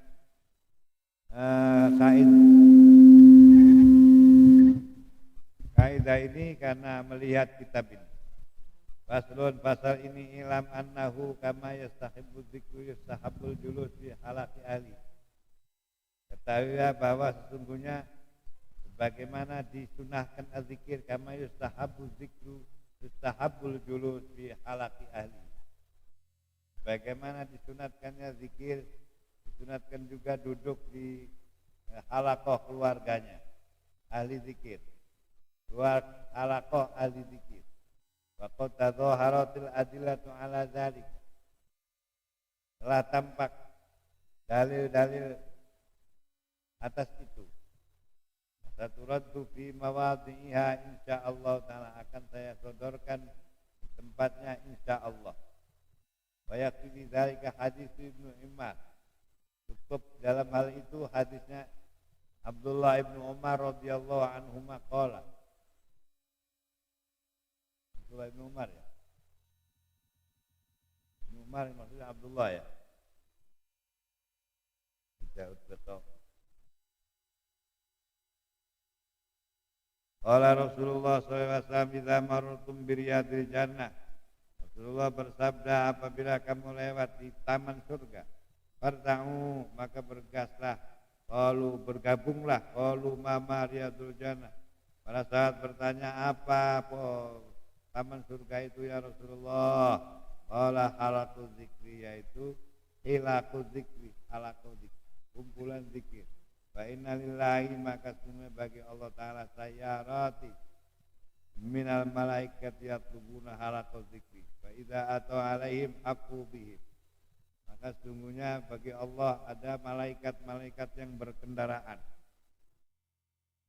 kaidah ini karena melihat kitab ini. Faslun pasal ini ilam annahu kama yastahibbu dzikru yastahabbul julus fi halaqi ahli. Ketahuilah bahwa sesungguhnya sebagaimana disunahkan azzikir kama yastahabbu dzikru yastahabbul julus fi halaqi ahli. Bagaimana disunatkannya zikir, disunatkan juga duduk di halaqah keluarganya, ahli zikir. Keluar halaqah ahli zikir. Waqad tadhaharatil adillatu ala dzalik. Telah tampak dalil-dalil atas itu. Saturaddu fi mawadhi'iha insyaallah taala akan saya sodorkan di tempatnya insyaallah. Wa yakfi dzalika hadis Ibnu Umar. Cukup dalam hal itu hadisnya Abdullah ibnu Umar radhiyallahu anhuma qala. Abdullah ibnu Umar ya. Ibnu Umar maksudnya Abdullah ya. Tidak betul. Qala Rasulullah SAW idza marrtum bi riyadil jannah. Rasulullah bersabda apabila kamu lewat di taman surga, farta'u maka bergaslah, qalu bergabunglah, qalu ma riyadul jannah. Pada saat bertanya apa taman surga itu ya Rasulullah? Qala halaqu dzikri yaitu hilaqu dzikri, halaqu dzikri, kumpulan zikir. Wa inna lillahi maka sesungguhnya bagi Allah Ta'ala sayyarati minal malaikat yatlubuna halaqu dzikri. Fa idza atau alaihim aqu bihim. Maka sesungguhnya bagi Allah ada malaikat-malaikat yang berkendaraan.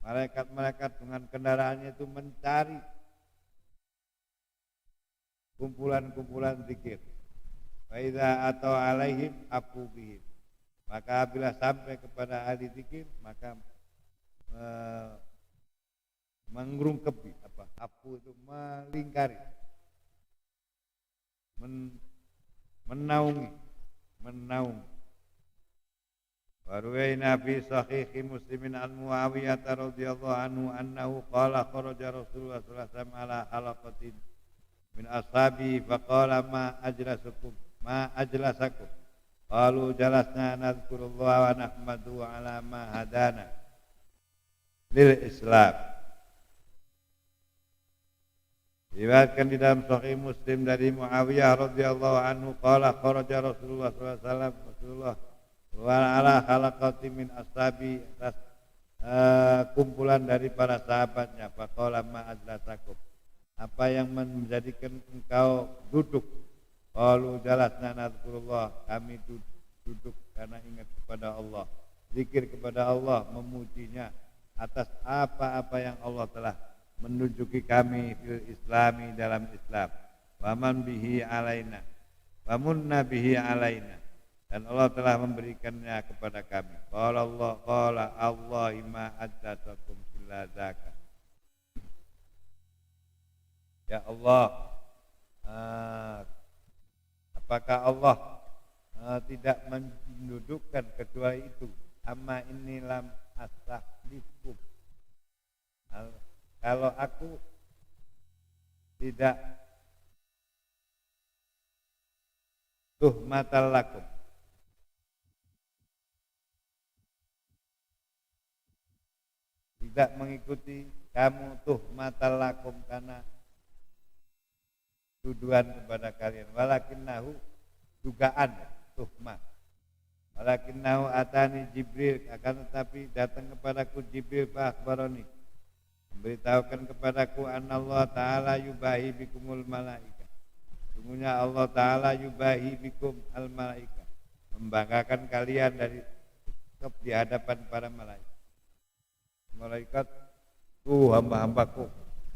Malaikat-malaikat dengan kendaraannya itu mencari kumpulan-kumpulan zikir. Fa idza atau alaihim aqu bihim. Maka bila sampai kepada ahli zikir maka mengerungkepi apa? Apu itu melingkari, menaungi. Warwaina fi sahih Muslimin an Muawiyah radhiyallahu anhu annahu qala kharaja Rasulullah sallallahu alaihi wasallam ala halaqatin min ashabi faqala ma ajlasakum qalu jalasna nadhkurullah wa nahmadu ala ma hadana lil Islam. Diriwayatkan di dalam Sahih Muslim dari Muawiyah radhiyallahu anhu qala kharaja Rasulullah sallallahu alaihi wasallam Rasulullah keluar ala halaqati min ashabi atas kumpulan dari para sahabatnya faqala ma ajlasakum apa yang menjadikan engkau duduk? Qalu jalasna nadhkurullah kami duduk karena ingat kepada Allah, zikir kepada Allah, memujinya atas apa-apa yang Allah telah menunjuki kami fil islami dalam Islam. Waman bihi alaina, wamunna bihi alaina, dan Allah telah memberikannya kepada kami. Qala Allahumma ajlasakum illa zaka. Ya Allah, apakah Allah tidak mendudukkan kecuali itu? Amma inni lam astahlifkum. Kalau aku tidak tuhmatal lakum, tidak mengikuti kamu tuhmatal lakum karena tuduhan kepada kalian, walakinnahu dugaan tuhmah, walakinnahu atani Jibril, akan tetapi datang kepadaku Jibril fa akhbarani, memberitahukan kepadaku anallah ta'ala yubahi bikumul malaika, sungguhnya Allah ta'ala yubahi bikum al malaika, membanggakan kalian dari di hadapan para malaikat. Malaikat tuh hamba-hambaku,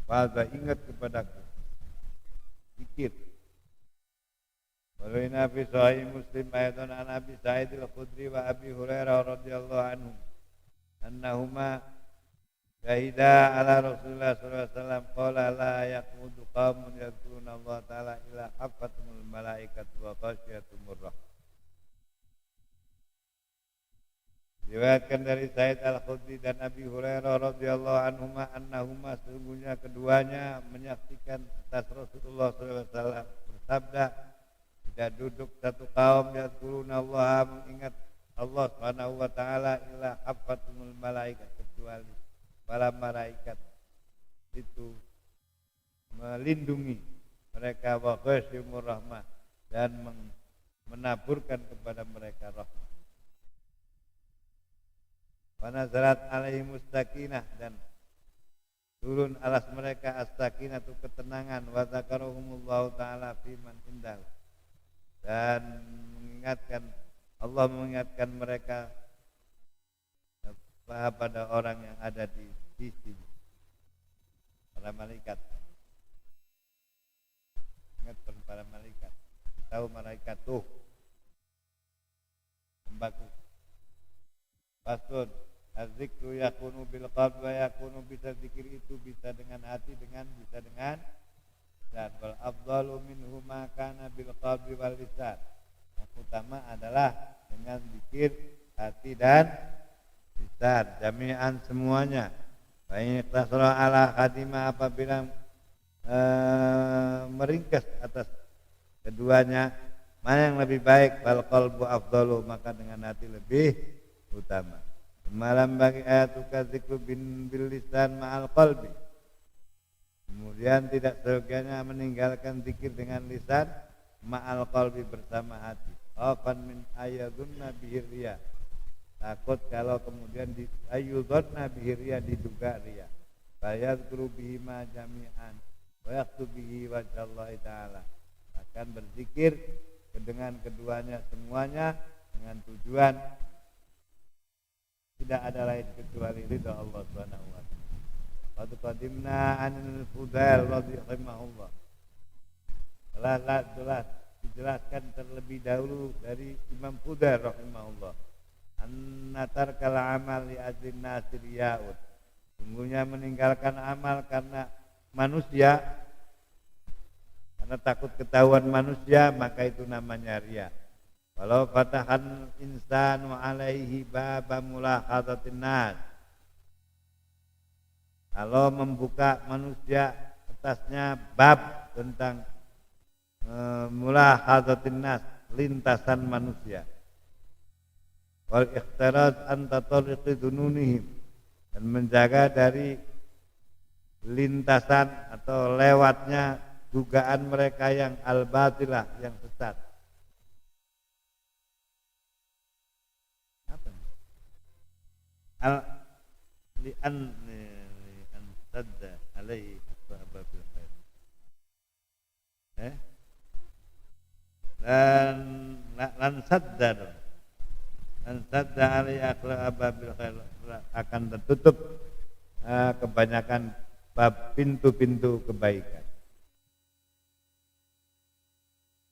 pada ingat kepadaku, zikir. Walau Nabi Sahih Muslim ayatun an Abi Sa'id al-Khudri wa Abi Hurairah radhiyallahu anhum annahuma syahida ala Rasulullah sallallahu alaihi wasallam qala la yaqudu qaumun yadhkuruna Allah taala illa hafatumul malaikatu wa ghasyiyatumur rahmah. Diriwayatkan dari Said Al-Khudri dan Abi Hurairah radhiyallahu anhuma annahuma sesungguhnya keduanya menyaksikan atas Rasulullah SAW bersabda, tidak duduk satu kaum yadhkuruna Allah mengingat Allah Subhanahu wa taala illa haffatumul malaikat, kecuali para malaikat itu melindungi mereka wa ghasyumur rahmah dan menaburkan kepada mereka rahmat. Wa nazarat alaihi mustakinah dan turun alas mereka as-sakinah itu ketenangan wa zakarahumullahu taala fi man indahu dan Allah mengingatkan mereka pada orang yang ada di sisi para malaikat. Ingatkan para malaikat, tahu malaikat tuh membaku. Fasun az-zikru yakunu bil qalbi wa yakunu bisa zikir itu bisa dengan hati bisa dengan dan wal afdalu minhu ma kana bil qalbi wal lisan. Yang utama adalah dengan zikir hati dan lisan jami'an semuanya. Fa in iqtasara ala khatimah apabila meringkas atas keduanya mana yang lebih baik fal qalbu afdalu maka dengan hati lebih utama. Malam bagi ayatuka zikru bil lisan ma'al qalbi. Kemudian tidak seyogianya meninggalkan zikir dengan lisan ma'al qalbi bersama hati. Khafan min ayadunna bihirriya. Takut kalau kemudian ayudunna bihirriya diduga riya. Fayadhkuru bihima jami'an wa yaqtu bihi wajhallahi ta'ala. Akan berzikir dengan keduanya semuanya dengan tujuan tidak ada lain kecuali ridha Allah Subhanahu wa taala. Qad qadimna 'anil Fudail radhiyallahu. Telah dijelaskan terlebih dahulu dari Imam Fudail rahimahullah. An-natar kal amal li ajli nasir yaud. Sungguhnya meninggalkan amal karena manusia, karena takut ketahuan manusia, maka itu namanya riya. Walau fatahan insanu alaihi baba mulahadatin nas. Kalau membuka manusia atasnya bab tentang mulahadatin nas, lintasan manusia. Wal ikhtiraz an tatariqi dununihim dan menjaga dari lintasan atau lewatnya dugaan mereka yang al-batilah, yang sesat. Li'an sadda alaihi asbab al-khair. Lan sadda alaihi asbab al-khair akan tertutup kebanyakan bab pintu-pintu kebaikan.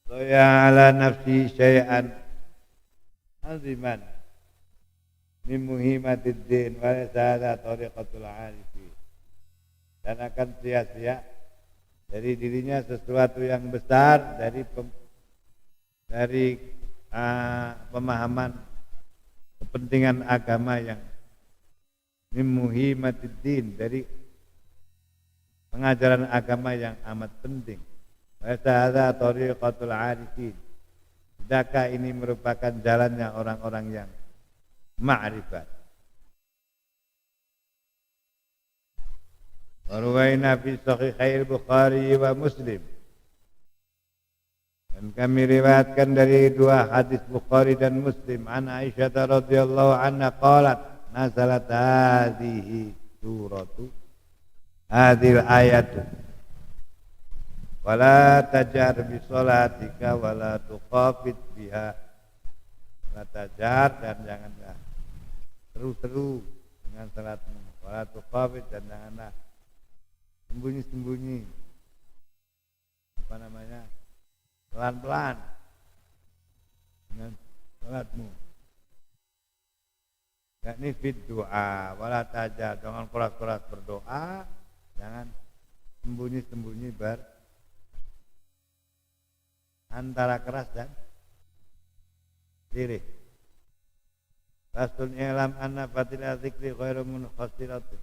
Loya ala nafsi syai'an aziman min muhimmatid din wa hadza tariqatul arifin. Dan akan sia-sia dari dirinya sesuatu yang besar dari pemahaman kepentingan agama yang min muhimmatid din, dari pengajaran agama yang amat penting. Wa hadza tariqatul arifin. Tidakkah ini merupakan jalannya orang-orang yang ma'rifat. Warwaina fi sahihail Bukhari wa Muslim. Dan kami riwayatkan dari dua hadis Bukhari dan Muslim. An Aisyah radhiyallahu anha qalat nazalat hadhihi suratu hadhil ayatu wala tajar bi sholatika wala tuqafit biha. Wala tajar dan janganlah seru-seru dengan salatmu, wala tuqafit dan janganlah sembunyi-sembunyi, pelan-pelan dengan salatmu. Yakni fit doa, wala tajar, jangan keras-keras berdoa, jangan sembunyi-sembunyi antara keras dan lirih. Faslun i'lam anna fatilah dzikri ghairu munhasiratin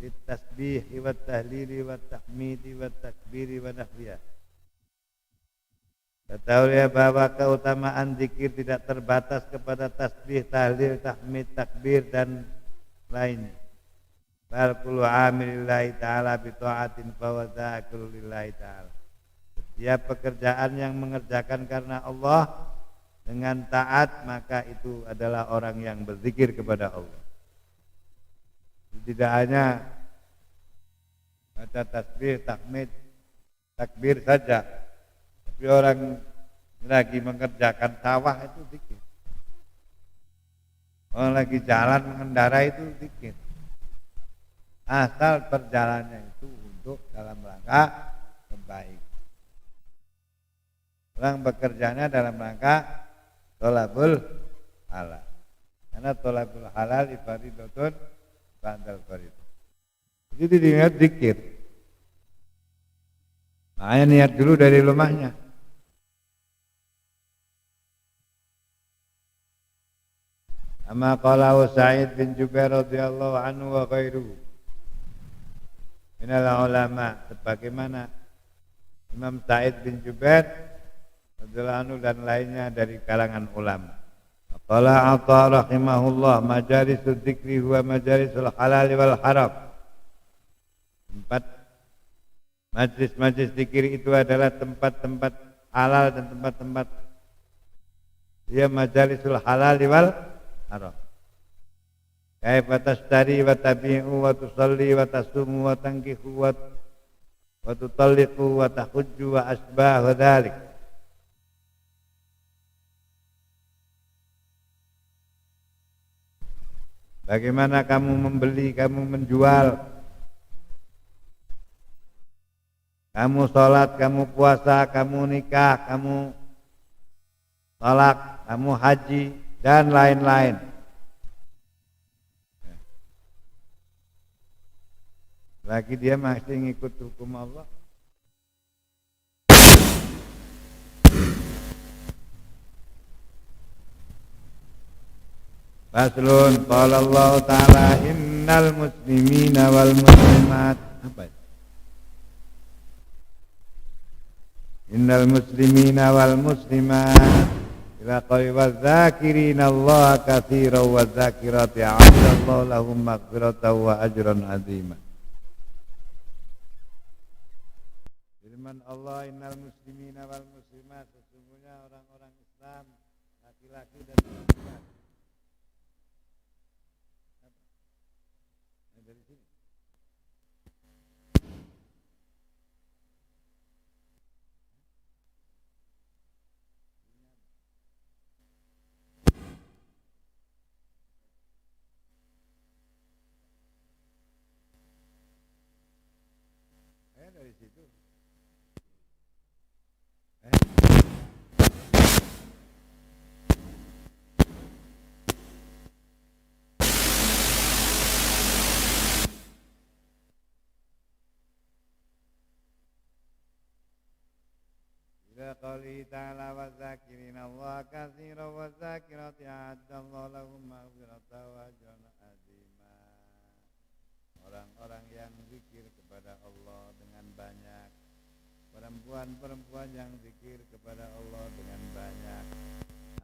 fit tasbih wa tahlili wa tahmidi wa takbiri wa nahwiyah. Ketahuilah bahwa keutamaan zikir tidak terbatas kepada tasbih, tahlil, tahmid, takbir dan lainnya. Bal kullu amilillahi ta'ala bi ta'atin fa huwa dzakirul lillahi ta'ala. Setiap pekerjaan yang mengerjakan karena Allah dengan taat, maka itu adalah orang yang berzikir kepada Allah. Tidak hanya baca tasbih, tahmid, takbir saja, tapi orang lagi mengerjakan sawah itu zikir. Orang lagi jalan mengendara itu zikir. Asal perjalanannya itu untuk dalam rangka kebaikan. Orang bekerjanya dalam rangka tolabul halal. Karena tolabul halal ibadatun ba'dal faridah. Jadi niat zikir. Makanya niat dulu dari rumahnya. Amma qala Sa'id bin Jubair radhiyallahu anhu wa ghairuhu minal ulama, sebagaimana Imam Sa'id bin Jubair radhiyallahu anhu dan lainnya dari kalangan ulama. Qala Atha rahimahullah, majalisud dzikri huwa majalisul halal wal haram. Tempat majlis-majlis zikir itu adalah tempat-tempat halal dan tempat-tempat majalisul halal wal haram. Kaifa tashtari wa tabi'u wa tusalli wa tasumu wa tankihu wa tutalliqu wa tahujju wa asbahu dzalik. Bagaimana kamu membeli, kamu menjual, kamu sholat, kamu puasa, kamu nikah, kamu tolak, kamu haji dan lain-lain. Lagi dia masih ngikut hukum Allah. Faslun qala Allah ta'ala innal muslimina wal muslimat. Apa itu? Innal muslimina wal muslimat ila qali wadzakirina Allah katsiran wadzakirati a'adallahu lahum maghfiratan wa ajran 'azima. Firman Allah, innal muslimina wal muslimat, sesungguhnya orang-orang Islam laki-laki dan perempuan. Dari sini. Dari situ. Ila qali ta'ala wa dzakirina Allah katsiran wa dzakirati a'adallahu lahum maghfiratan wa ajran 'azima. Orang-orang yang zikir kepada Allah dengan banyak, perempuan-perempuan yang zikir kepada Allah dengan banyak,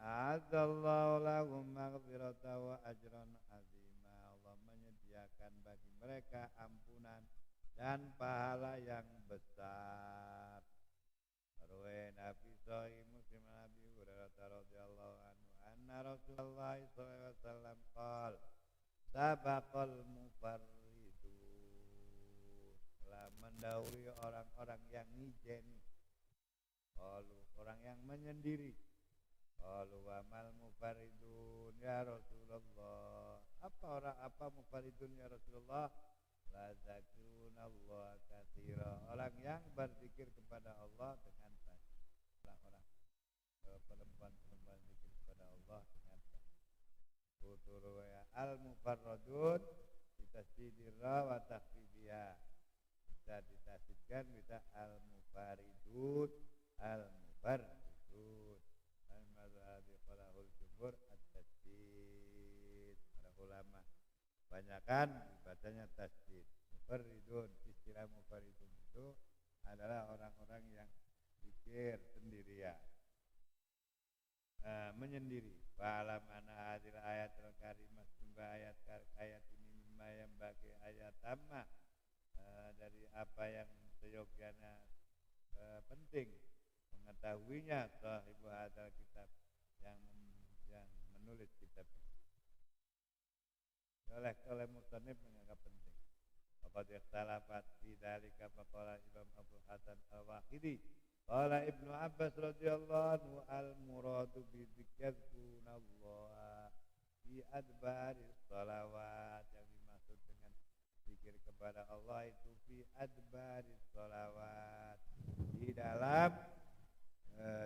a'adallahu lahum maghfiratan wa ajran 'azima. Allah menyediakan bagi mereka ampunan dan pahala yang besar. Arwah Nabi Sahih Muslim Nabi Hurairah radhiyallahu anhu anna Rasulullah sallallahu alaihi wasallam qala sabaqal mufarridun, telah mendahului orang-orang yang ngijeni, orang yang menyendiri. Qalu wa mal mufarridun ya Rasulullah, apa mufarridun ya Rasulullah? La zakrunallah katsira, orang yang berzikir kepada Allah dengan banyak. Orang-orang perempuan-perempuan zikir kepada Allah dengan banyak. Uturu ya al mufarradun bitasdidil ra wa takhfidiha, bisa ditasdidkan bisa al mufaridun al mufarridun. Al mazhabi qalahul jumhur at-tasdid. kebanyakan ibadahnya tasydid. Mufarridun, istilah mufarridun itu adalah orang-orang yang zikir sendirian, menyendiri. Fa'alam anna hadil ayat al-karimah, sungguh ayat ini mimma yang bagi ayat tamah, dari apa yang seyogyanya penting mengetahuinya sahibu hadal kitab, yang menulis kitab ini. Oleh musannif menganggap penting. Waqad ikhtalafat fi dzalika faqala Imam Abu Hasan Al-Waqidi qala Ibnu Abbas radhiyallahu anhu al-muradu bi dzikrinallaha fi adbaris shalawat, yang dimaksud dengan zikir kepada Allah itu fi adbaris shalawat, di dalam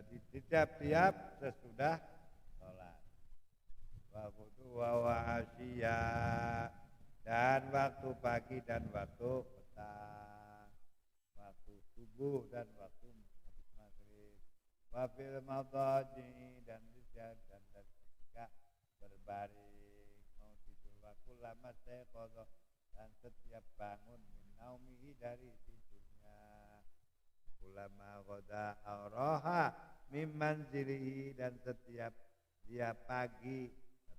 di tiap-tiap sesudah sholat, wa asyiya, dan waktu pagi dan waktu petang, waktu subuh dan waktu habis maghrib, wa fil madaji, dan ketika berbaring, mau tidur, wa kullama sayqadha, dan setiap bangun min naumihi, dari tidurnya, ulama qada auraha mim manzilihi, dan setiap dia pagi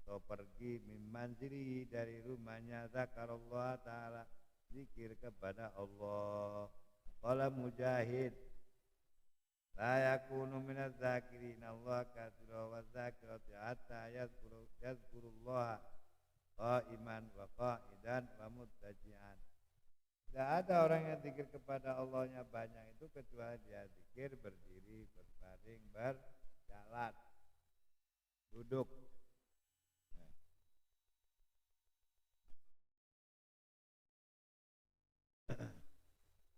atau pergi mim manzilihi, dari rumahnya, zakarallah ta'ala, zikir kepada Allah. Qala Mujahid la yakunu minaz zakirin Allah katsira wa zakirati hatta yazkurullah qa'iman wa qa'idan wa muttaji'an. Tidak ada orang yang zikir kepada Allahnya banyak itu kecuali dia zikir berdiri, berbaring, berjalan, duduk.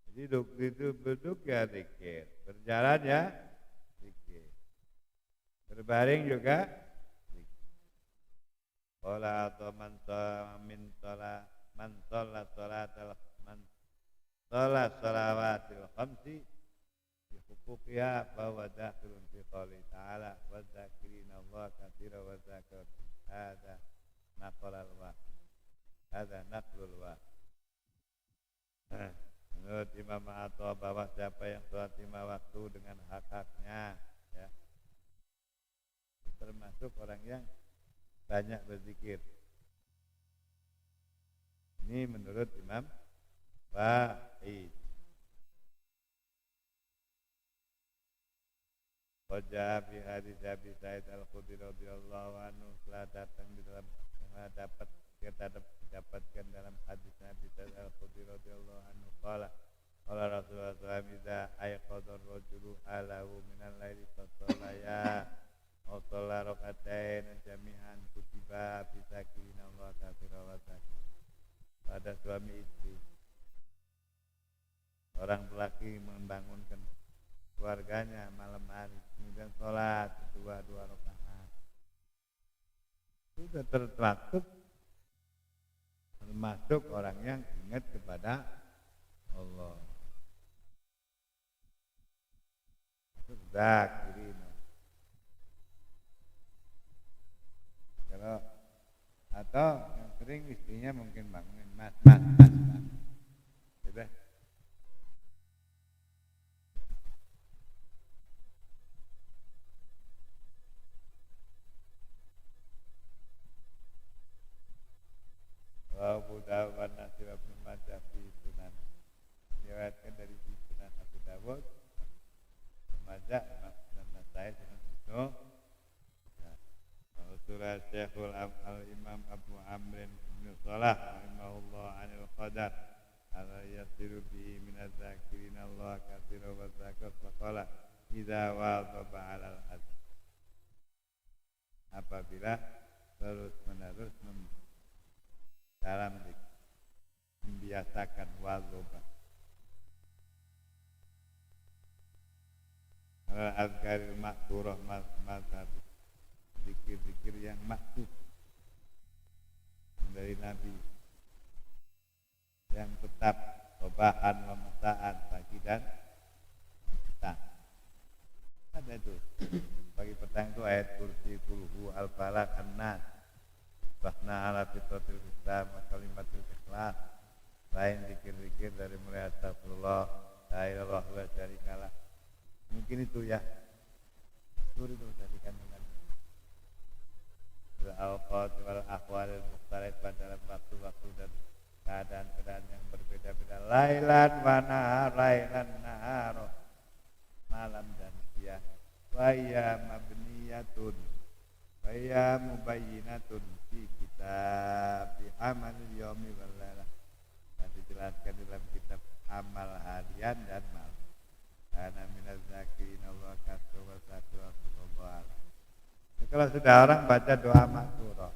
Jadi duduk ya zikir, berjalan ya zikir, berbaring juga zikir. Qala atau man sholat sholawatil khamsi bi huquqiha bahwa dakhilun fi qouli ta'ala wa dzakirina Allah katsiran wa dzakir. Hada naqlul wahid, hada naqlul wahid. Menurut Imam Atha bahwa siapa yang sholat 5 waktu dengan hak-haknya, ya, termasuk orang yang banyak berzikir. Ini menurut Imam Wahid. Qajah fi hadis Abi Sa'id Al-Khudri radhiyallahu anhu, telah datang di dalam, kita dapatkan dalam hadis Nabi Sa'id Al-Khudri radhiyallahu anhu, qala Rasulullah sallallahu alaihi wasallam idza ayqadha ar-rajulu alahu minal laili fasallaya aw shalla rak'atain jami'an kutiba bi sakirin Allah katsira wa sakir. Pada suami istri, orang lelaki membangunkan keluarganya malam hari, kemudian sholat dua rakaat, sudah termasuk orang yang ingat kepada Allah. Zakirin. Kalau atau yang sering istrinya mungkin bangunin, mas. Gitu. Abu Dawud wa Nasir bin Majah fi Sunan, diriwayatkan dari Sunan Abu Dawud, Majah, Sunan Nasai, Sunan Ibnu. Surah Syekhul Al-Imam Abu Amrin bin Salah rahimahullah anil qadar ala yasiru bihi minaz zakirin Allah katsiran wa zakir faqala idza wadaba 'alal hadz, apabila terus menerus dalam membiasakan wadaba al-azkaril ma'thurah mazhab, zikir-zikir yang maksud dari Nabi yang tetap, sobahan wa masaan, pagi dan petang. Ada itu pagi petang itu ayat kursi, kulhu, al-falaq, an-nas, bahna ala fitratil Islam wa kalimatul ikhlas. Lain zikir-zikir dari mulai astagfirullah, la ilaha illallah wa syarikalah. Mungkin itu ya. Suri itu dari kandungan. Al-awqat wal ahwal al-mukhtalifah dalam waktu-waktu dan keadaan-keadaan yang berbeda-beda. Lailan wa nahar, lailan nahar, malam dan siang. Wa ya mabniyatun, wa ya mubayyinatun fi kitab fi amalil yaumi wal lailah. Dijelaskan dalam kitab amal harian dan malam. Karena minaz zakirin Allah kasru wa sakru wa kalau sudah orang baca doa maksurah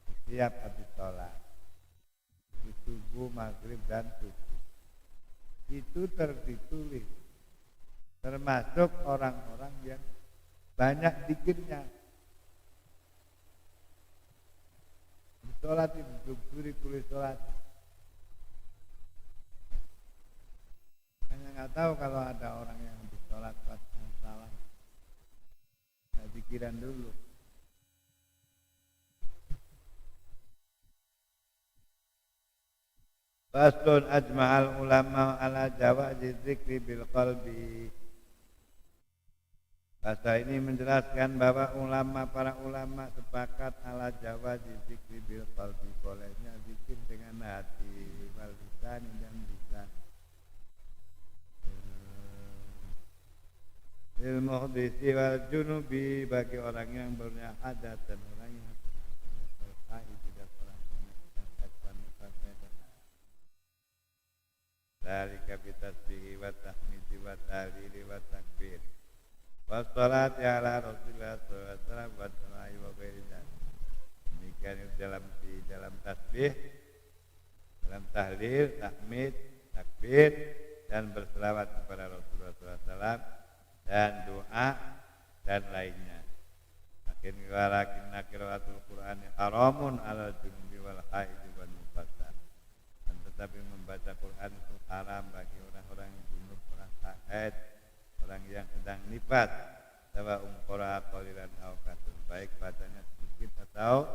setiap habis sholat subuh, maghrib dan subuh itu tertulis termasuk orang-orang yang banyak zikirnya. Sholat itu zikir kulis sholat. Hanya nggak tahu kalau ada orang yang habis sholat salah. Pikiran dulu. Faslun ajma'al ulama ala jawazi dzikri bil qalbi. Pasal ini menjelaskan bahwa para ulama sepakat ala jawazi dzikri bil qalbi, bolehnya zikir dengan hati, wal lisan dan lisan. Ilmu muhdisi wal junubi, bagi orang yang punya hadas dan orang yang tidak orang dari kabitasbihi wa tahmidi wa tahlili wa takbir wa salati ala Rasulillah sallallahu alaihi wasallam wa sallallahu wa barik. Demikian dalam tasbih, dalam tahlil, tahmid, takbir dan berselawat kepada Rasulullah sallallahu alaihi wasallam dan doa dan lainnya. Walakin qiraatul Qur'ani haramun 'alal junubi wal haid wal nufasa. Tetapi membaca Quran itu haram bagi orang-orang yang junub, orang haid, orang yang sedang nifas. Sawa qira'a qalilan aw katsir, baik bacanya sedikit atau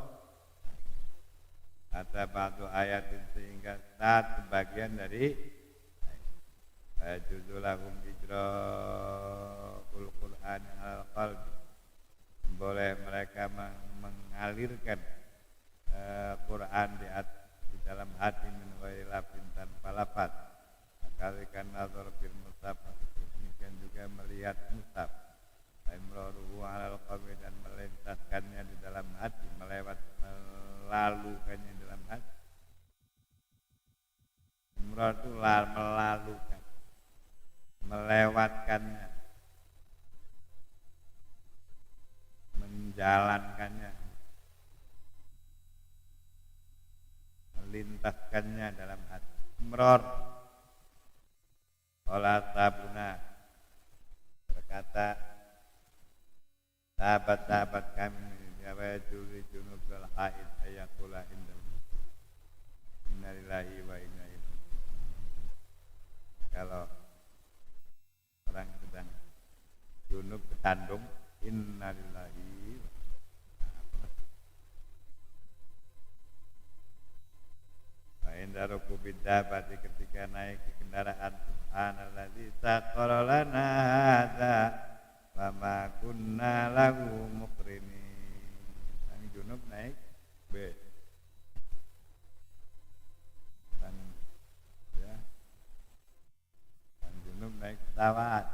ada ba'du ayatin sehingga sebagian dari juzulahum ijra'ul Qur'an al-qalbi, boleh mereka mengalirkan Quran di dalam hati min ghairi lafzin, tanpa lafaz. Kalikan nazar fil mushaf, demikian juga melihat mushaf. Imraruhu 'alal qalbi, dan melintaskannya di dalam hati, melalukannya di dalam hati. Imrar itu melalukan, melewatkannya, menjalankannya, melintaskannya dalam hati. Imrar. Olah sabuna, berkata sahabat-sahabat kami, jawa juli junub wal haid ayakula indal muslim, innalillahi wa inna ilaihi raji'un. Kalau orang sedang junub kesandung, innalillahi wa inna rukubi dabati, ketika naik di kendaraan, subhanalladzi sakhkhara lana hadza wa ma kunna lahu muqrinin. Sang junub naik B dan ya, sang junub naik pesawat.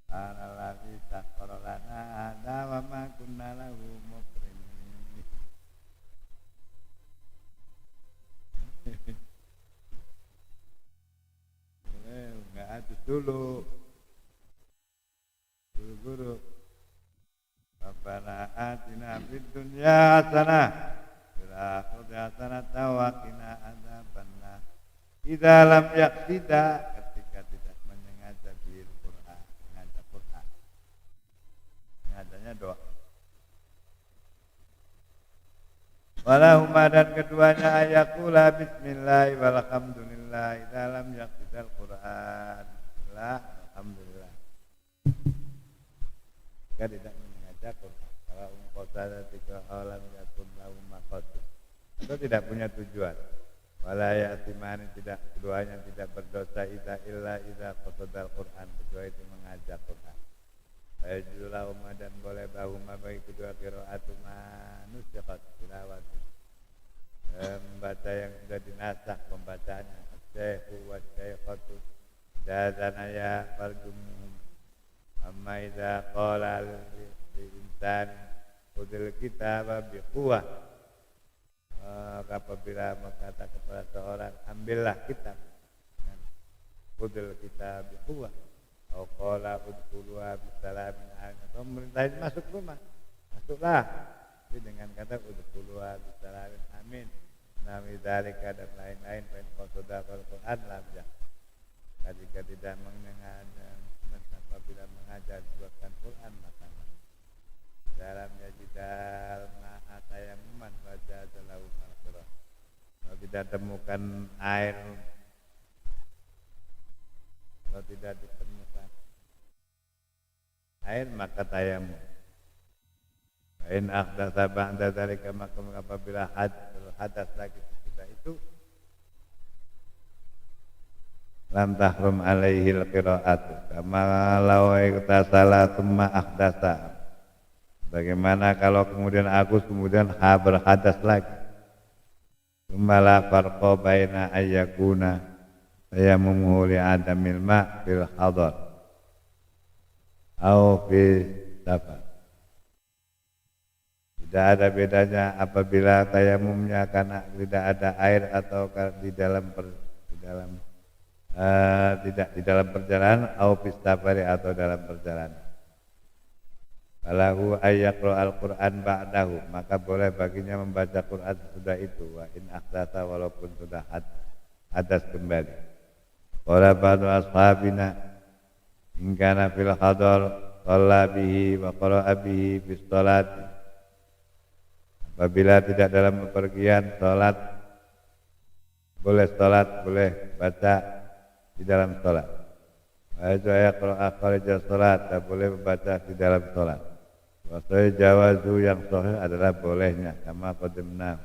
Subhanalladzi sakhkhara lana hadza wa ma kunna lahu muqrinin. Enggak adus dulu, guru-guru. Rabbana atina fid dunya hasanah fil akhirati hasanah wa qina adzabannar. Idza lam yaqsida, ketika tidak menyengaja bil Quran, mengajar Quran, mengajarnya doa. Walahuma, dan keduanya ayakula bismillah walhamdulillah dalam yaqtidal Quran. Bismillah alhamdulillah. Jika tidak mengajar Quran, kalau umqota tiga alam yakun lahu maqasid. itu tidak punya tujuan. Wala ya'timani, tidak keduanya tidak berdosa illa qasadal Quran, kecuali itu mengajak Quran. Fayajulahuma, dan boleh bahuma bagi kedua qiraatu manusiqat tilawati, membaca yang sudah dinasakh pembacaannya. Asy-syaikhu wasy-syaikhatu dazanaya farjumuhum, amma idza qala lil insani khudhil kitaba biquwwah, apabila berkata kepada seorang ambillah kitab, khudhil kitaba biquwwah, atau qala udkhuluha bisalamin amin, atau merintahin masuk rumah, masuklah dengan kata udkhuluha bisalamin amin, nami dzalika, dan lain-lain, fa in qasada al-Qur'an lam ya, ketika tidak mendengar apabila mengajar sebutkan Quran maka dalam jidal ma'a tayammuman baca jalahu al-Qur'an. Kalau tidak temukan air, kalau tidak ditemukan air maka tayammum. In ahdatsa ba'da dzalika, maka apabila hadas lagi kita itu lam tahrum alaihi al-qira'atu kama law iktasala thumma ahdatsa. Bagaimana kalau kemudian berhadas lagi? Tsumma farqa baina ayyakuna tayammumuhu li adamil ma' fil hadar au fi safar. Tidak ada bedanya apabila tayamumnya karena tidak ada air atau di dalam tidak di dalam perjalanan, au fi safari, atau dalam perjalanan. Falahu ayyaqra al-Qur'an ba'dahu, maka boleh baginya membaca Quran sesudah itu. Wa in ahdatsa, walaupun sudah hadas kembali. Qala ba'du ashabina in kana fil hadar shalla bihi wa qara'a bihi bis sholati. Apabila tidak dalam bepergian salat, boleh baca di dalam salat. Wa yaqra'a kharija salat, tak boleh membaca di dalam salat. Wasai jawazu, yang sahih adalah bolehnya, kama qadimna.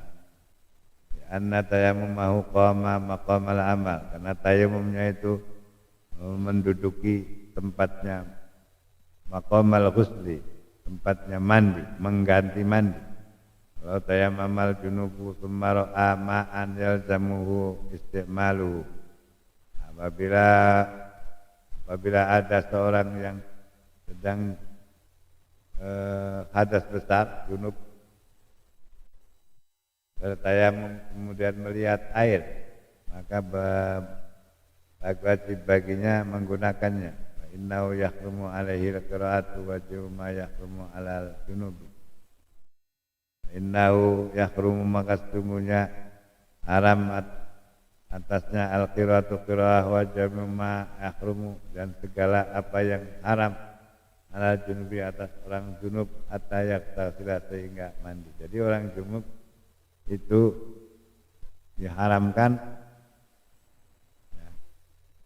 Anna tayammumahu qama maqamal amal, karena tayamumnya itu menduduki tempatnya maqamal ghusli, tempatnya mandi, mengganti mandi. Kalau tayammamal junubu tsumma ra'a ma'an yalzamuhu istimaluhu, apabila ada seorang yang sedang hadas besar, junub, bertayamum, kemudian melihat air, maka wajib baginya menggunakannya. Innahu yahrumu alaihi al-qira'atu wa ma yahrumu alal junubi. Innahu yahrumu, maka sesungguhnya haram atasnya al-qira'atu qira'ah wa ma yahrumu, dan segala apa yang haram ala junubi, atas orang junub, hatta yaktasila, sehingga mandi. Jadi orang junub itu diharamkan ya,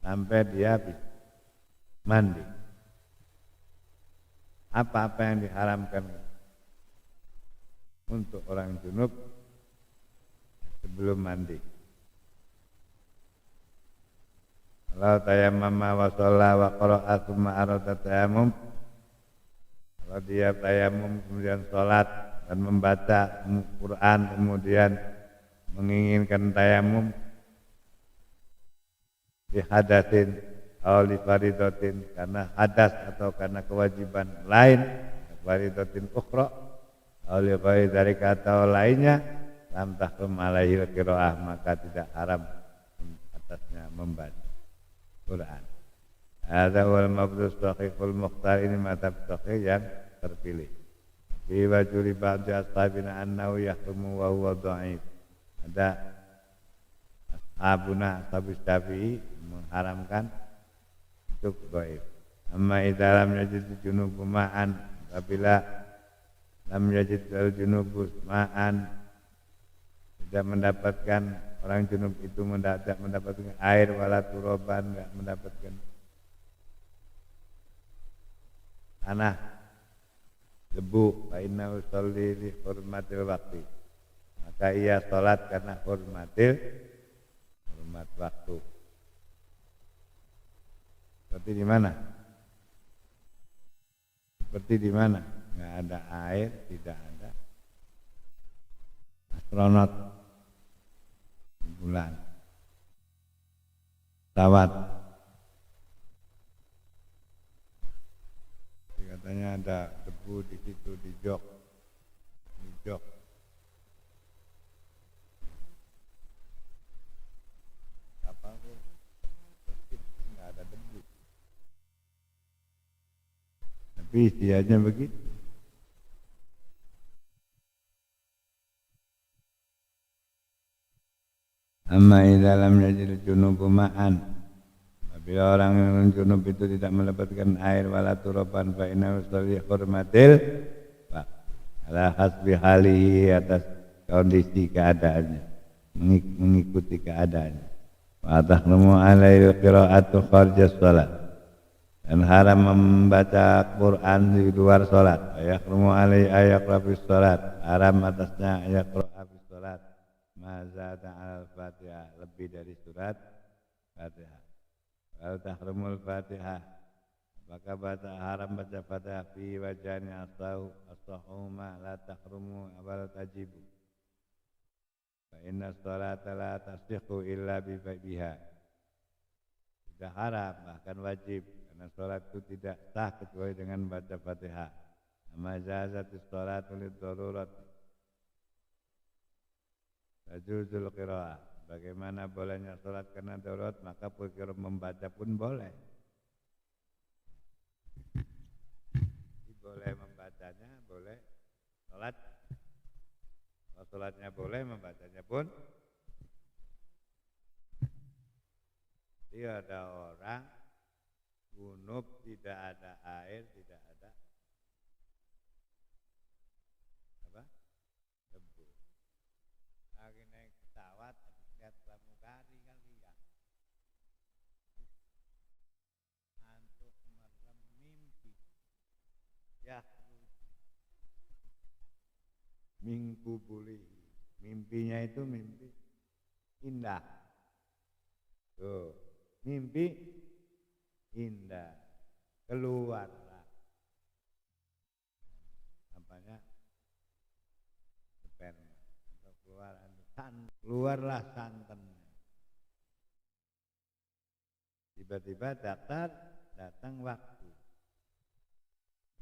sampai dia bisa mandi. Apa-apa yang diharamkan untuk orang junub sebelum mandi. Kalau tayammama wa shalla wa qara'a tsumma arada tayammum, kalau dia tayamum kemudian sholat dan membaca Quran, kemudian menginginkan tayamum dihadasin atau li faridatin, karena hadas atau karena kewajiban lain, faridatin ukhra atau li ghairi dzalika, atau lainnya, lam tahrum alaihi qiraah, maka tidak haram atasnya membaca Quran. Hadza wal mabdus sahihul mukhtar, ini mazhab sahih yang terpilih. Fi wajuri ba'd ashabina annahu yahrumu wa huwa dha'if. Ada ashabuna Syafi'i mengharamkan untuk dhaif. Amma idza lam yajid junubu ma'an, apabila lam yajid al-junubu ma'an, tidak mendapatkan, orang junub itu tidak mendapatkan air, wala turoban, tidak mendapatkan tanah, debu, fa inna usolli li hurmatil waqti, maka maka ia sholat karena hormat waktu. Seperti di mana? Seperti di mana? Nggak ada air, tidak ada astronot bulan, pesawat. Katanya ada debu di situ di jok. Apa tuh? Nggak ada debu. Tapi istilahnya begitu. Amma idza lam yajid junubu ma'an. Apabila orang yang junub itu tidak mendapatkan air wala turaban fa inna usalli hurmatil wa ala hasbi halihi, atas kondisi keadaannya, mengikuti keadaannya. Wa tahrumu alaihi qira'atu kharjas shalat, dan haram membaca Quran di luar salat. Yahrumu alaihi ayaqra fi shalat, haram atasnya ayaqra fi shalat mazada al-Fatihah, lebih dari surat Fatihah. Kalau tahrumul Fatihah, maka baca haram baca Fatihah fi wajani as-sahuma la tahrumu abal tajibu. Fa inna sholata la tasihhu illa biha. Tidak haram, bahkan wajib, karena sholat itu tidak sah kecuali dengan baca Fatihah. Amma jazatis sholatu lid-darurat tajuzul qiraah, bagaimana bolehnya sholat karena darurat, maka perkara membaca pun boleh. Boleh membacanya, boleh sholat. Kalau sholatnya boleh, membacanya pun. Jadi ada orang junub, tidak ada air, tidak ada apa? Debu. Lagi naik pesawat, habis lihat pramugari kali ya. Antuk merem mimpi. Ya, minggu boleh. Mimpinya itu mimpi indah. Tuh, mimpi indah. Keluarlah. Apanya? Sperma. Keluarlah santannya. Tiba-tiba datang waktu.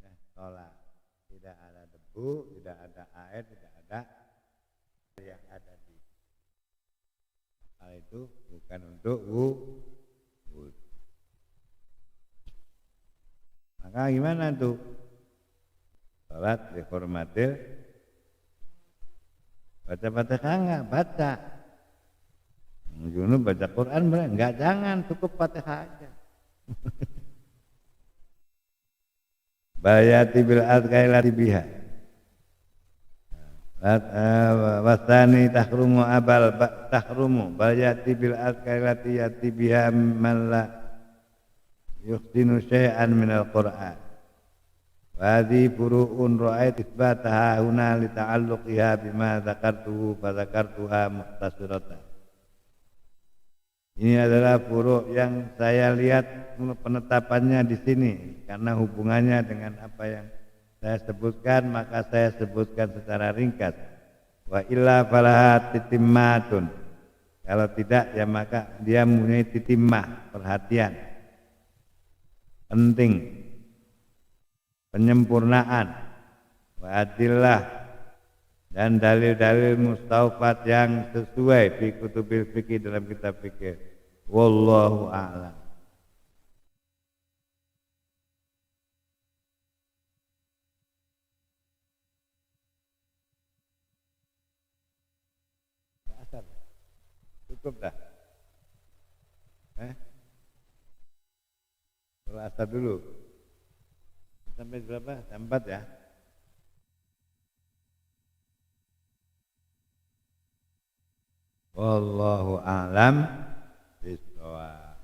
Ya, sholat. Tidak ada debu, tidak ada air, tidak ada yang ada di hal itu bukan untuk wudhu. Maka gimana tuh? Sholat dihormatil, baca Fatihah enggak? Baca. Junub baca Quran boleh? Enggak, jangan, cukup Fatihah aja. Bayati bil adkailati biha. Wasani tahrumu abal tahrumu bayati bil adkailati yati biha man la yuhtinu syai'an minal Qur'an. Wadi furu'un ra'ait isbataha huna li ta'alluqiha bima zakartuhu fa zakartuha muhtasiratan. Ini adalah furu' yang saya lihat penetapannya di sini karena hubungannya dengan apa yang saya sebutkan, maka saya sebutkan secara ringkas. Wa illa falaha titimmatun. Kalau tidak, ya maka dia mempunyai titimah, perhatian penting, penyempurnaan, wa adillah, dan dalil-dalil mustawfat yang sesuai fi kutubil fikih, dalam kitab fikih. Wallahu a'lam. Asal cukup dah. Kalau asal dulu sampai berapa? Sampai 4 ya. Wallahu a'lam bishawab.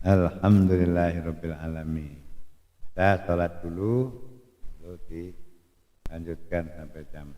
Alhamdulillahirabbil alamin. Kita salat dulu di lanjutkan sampai jam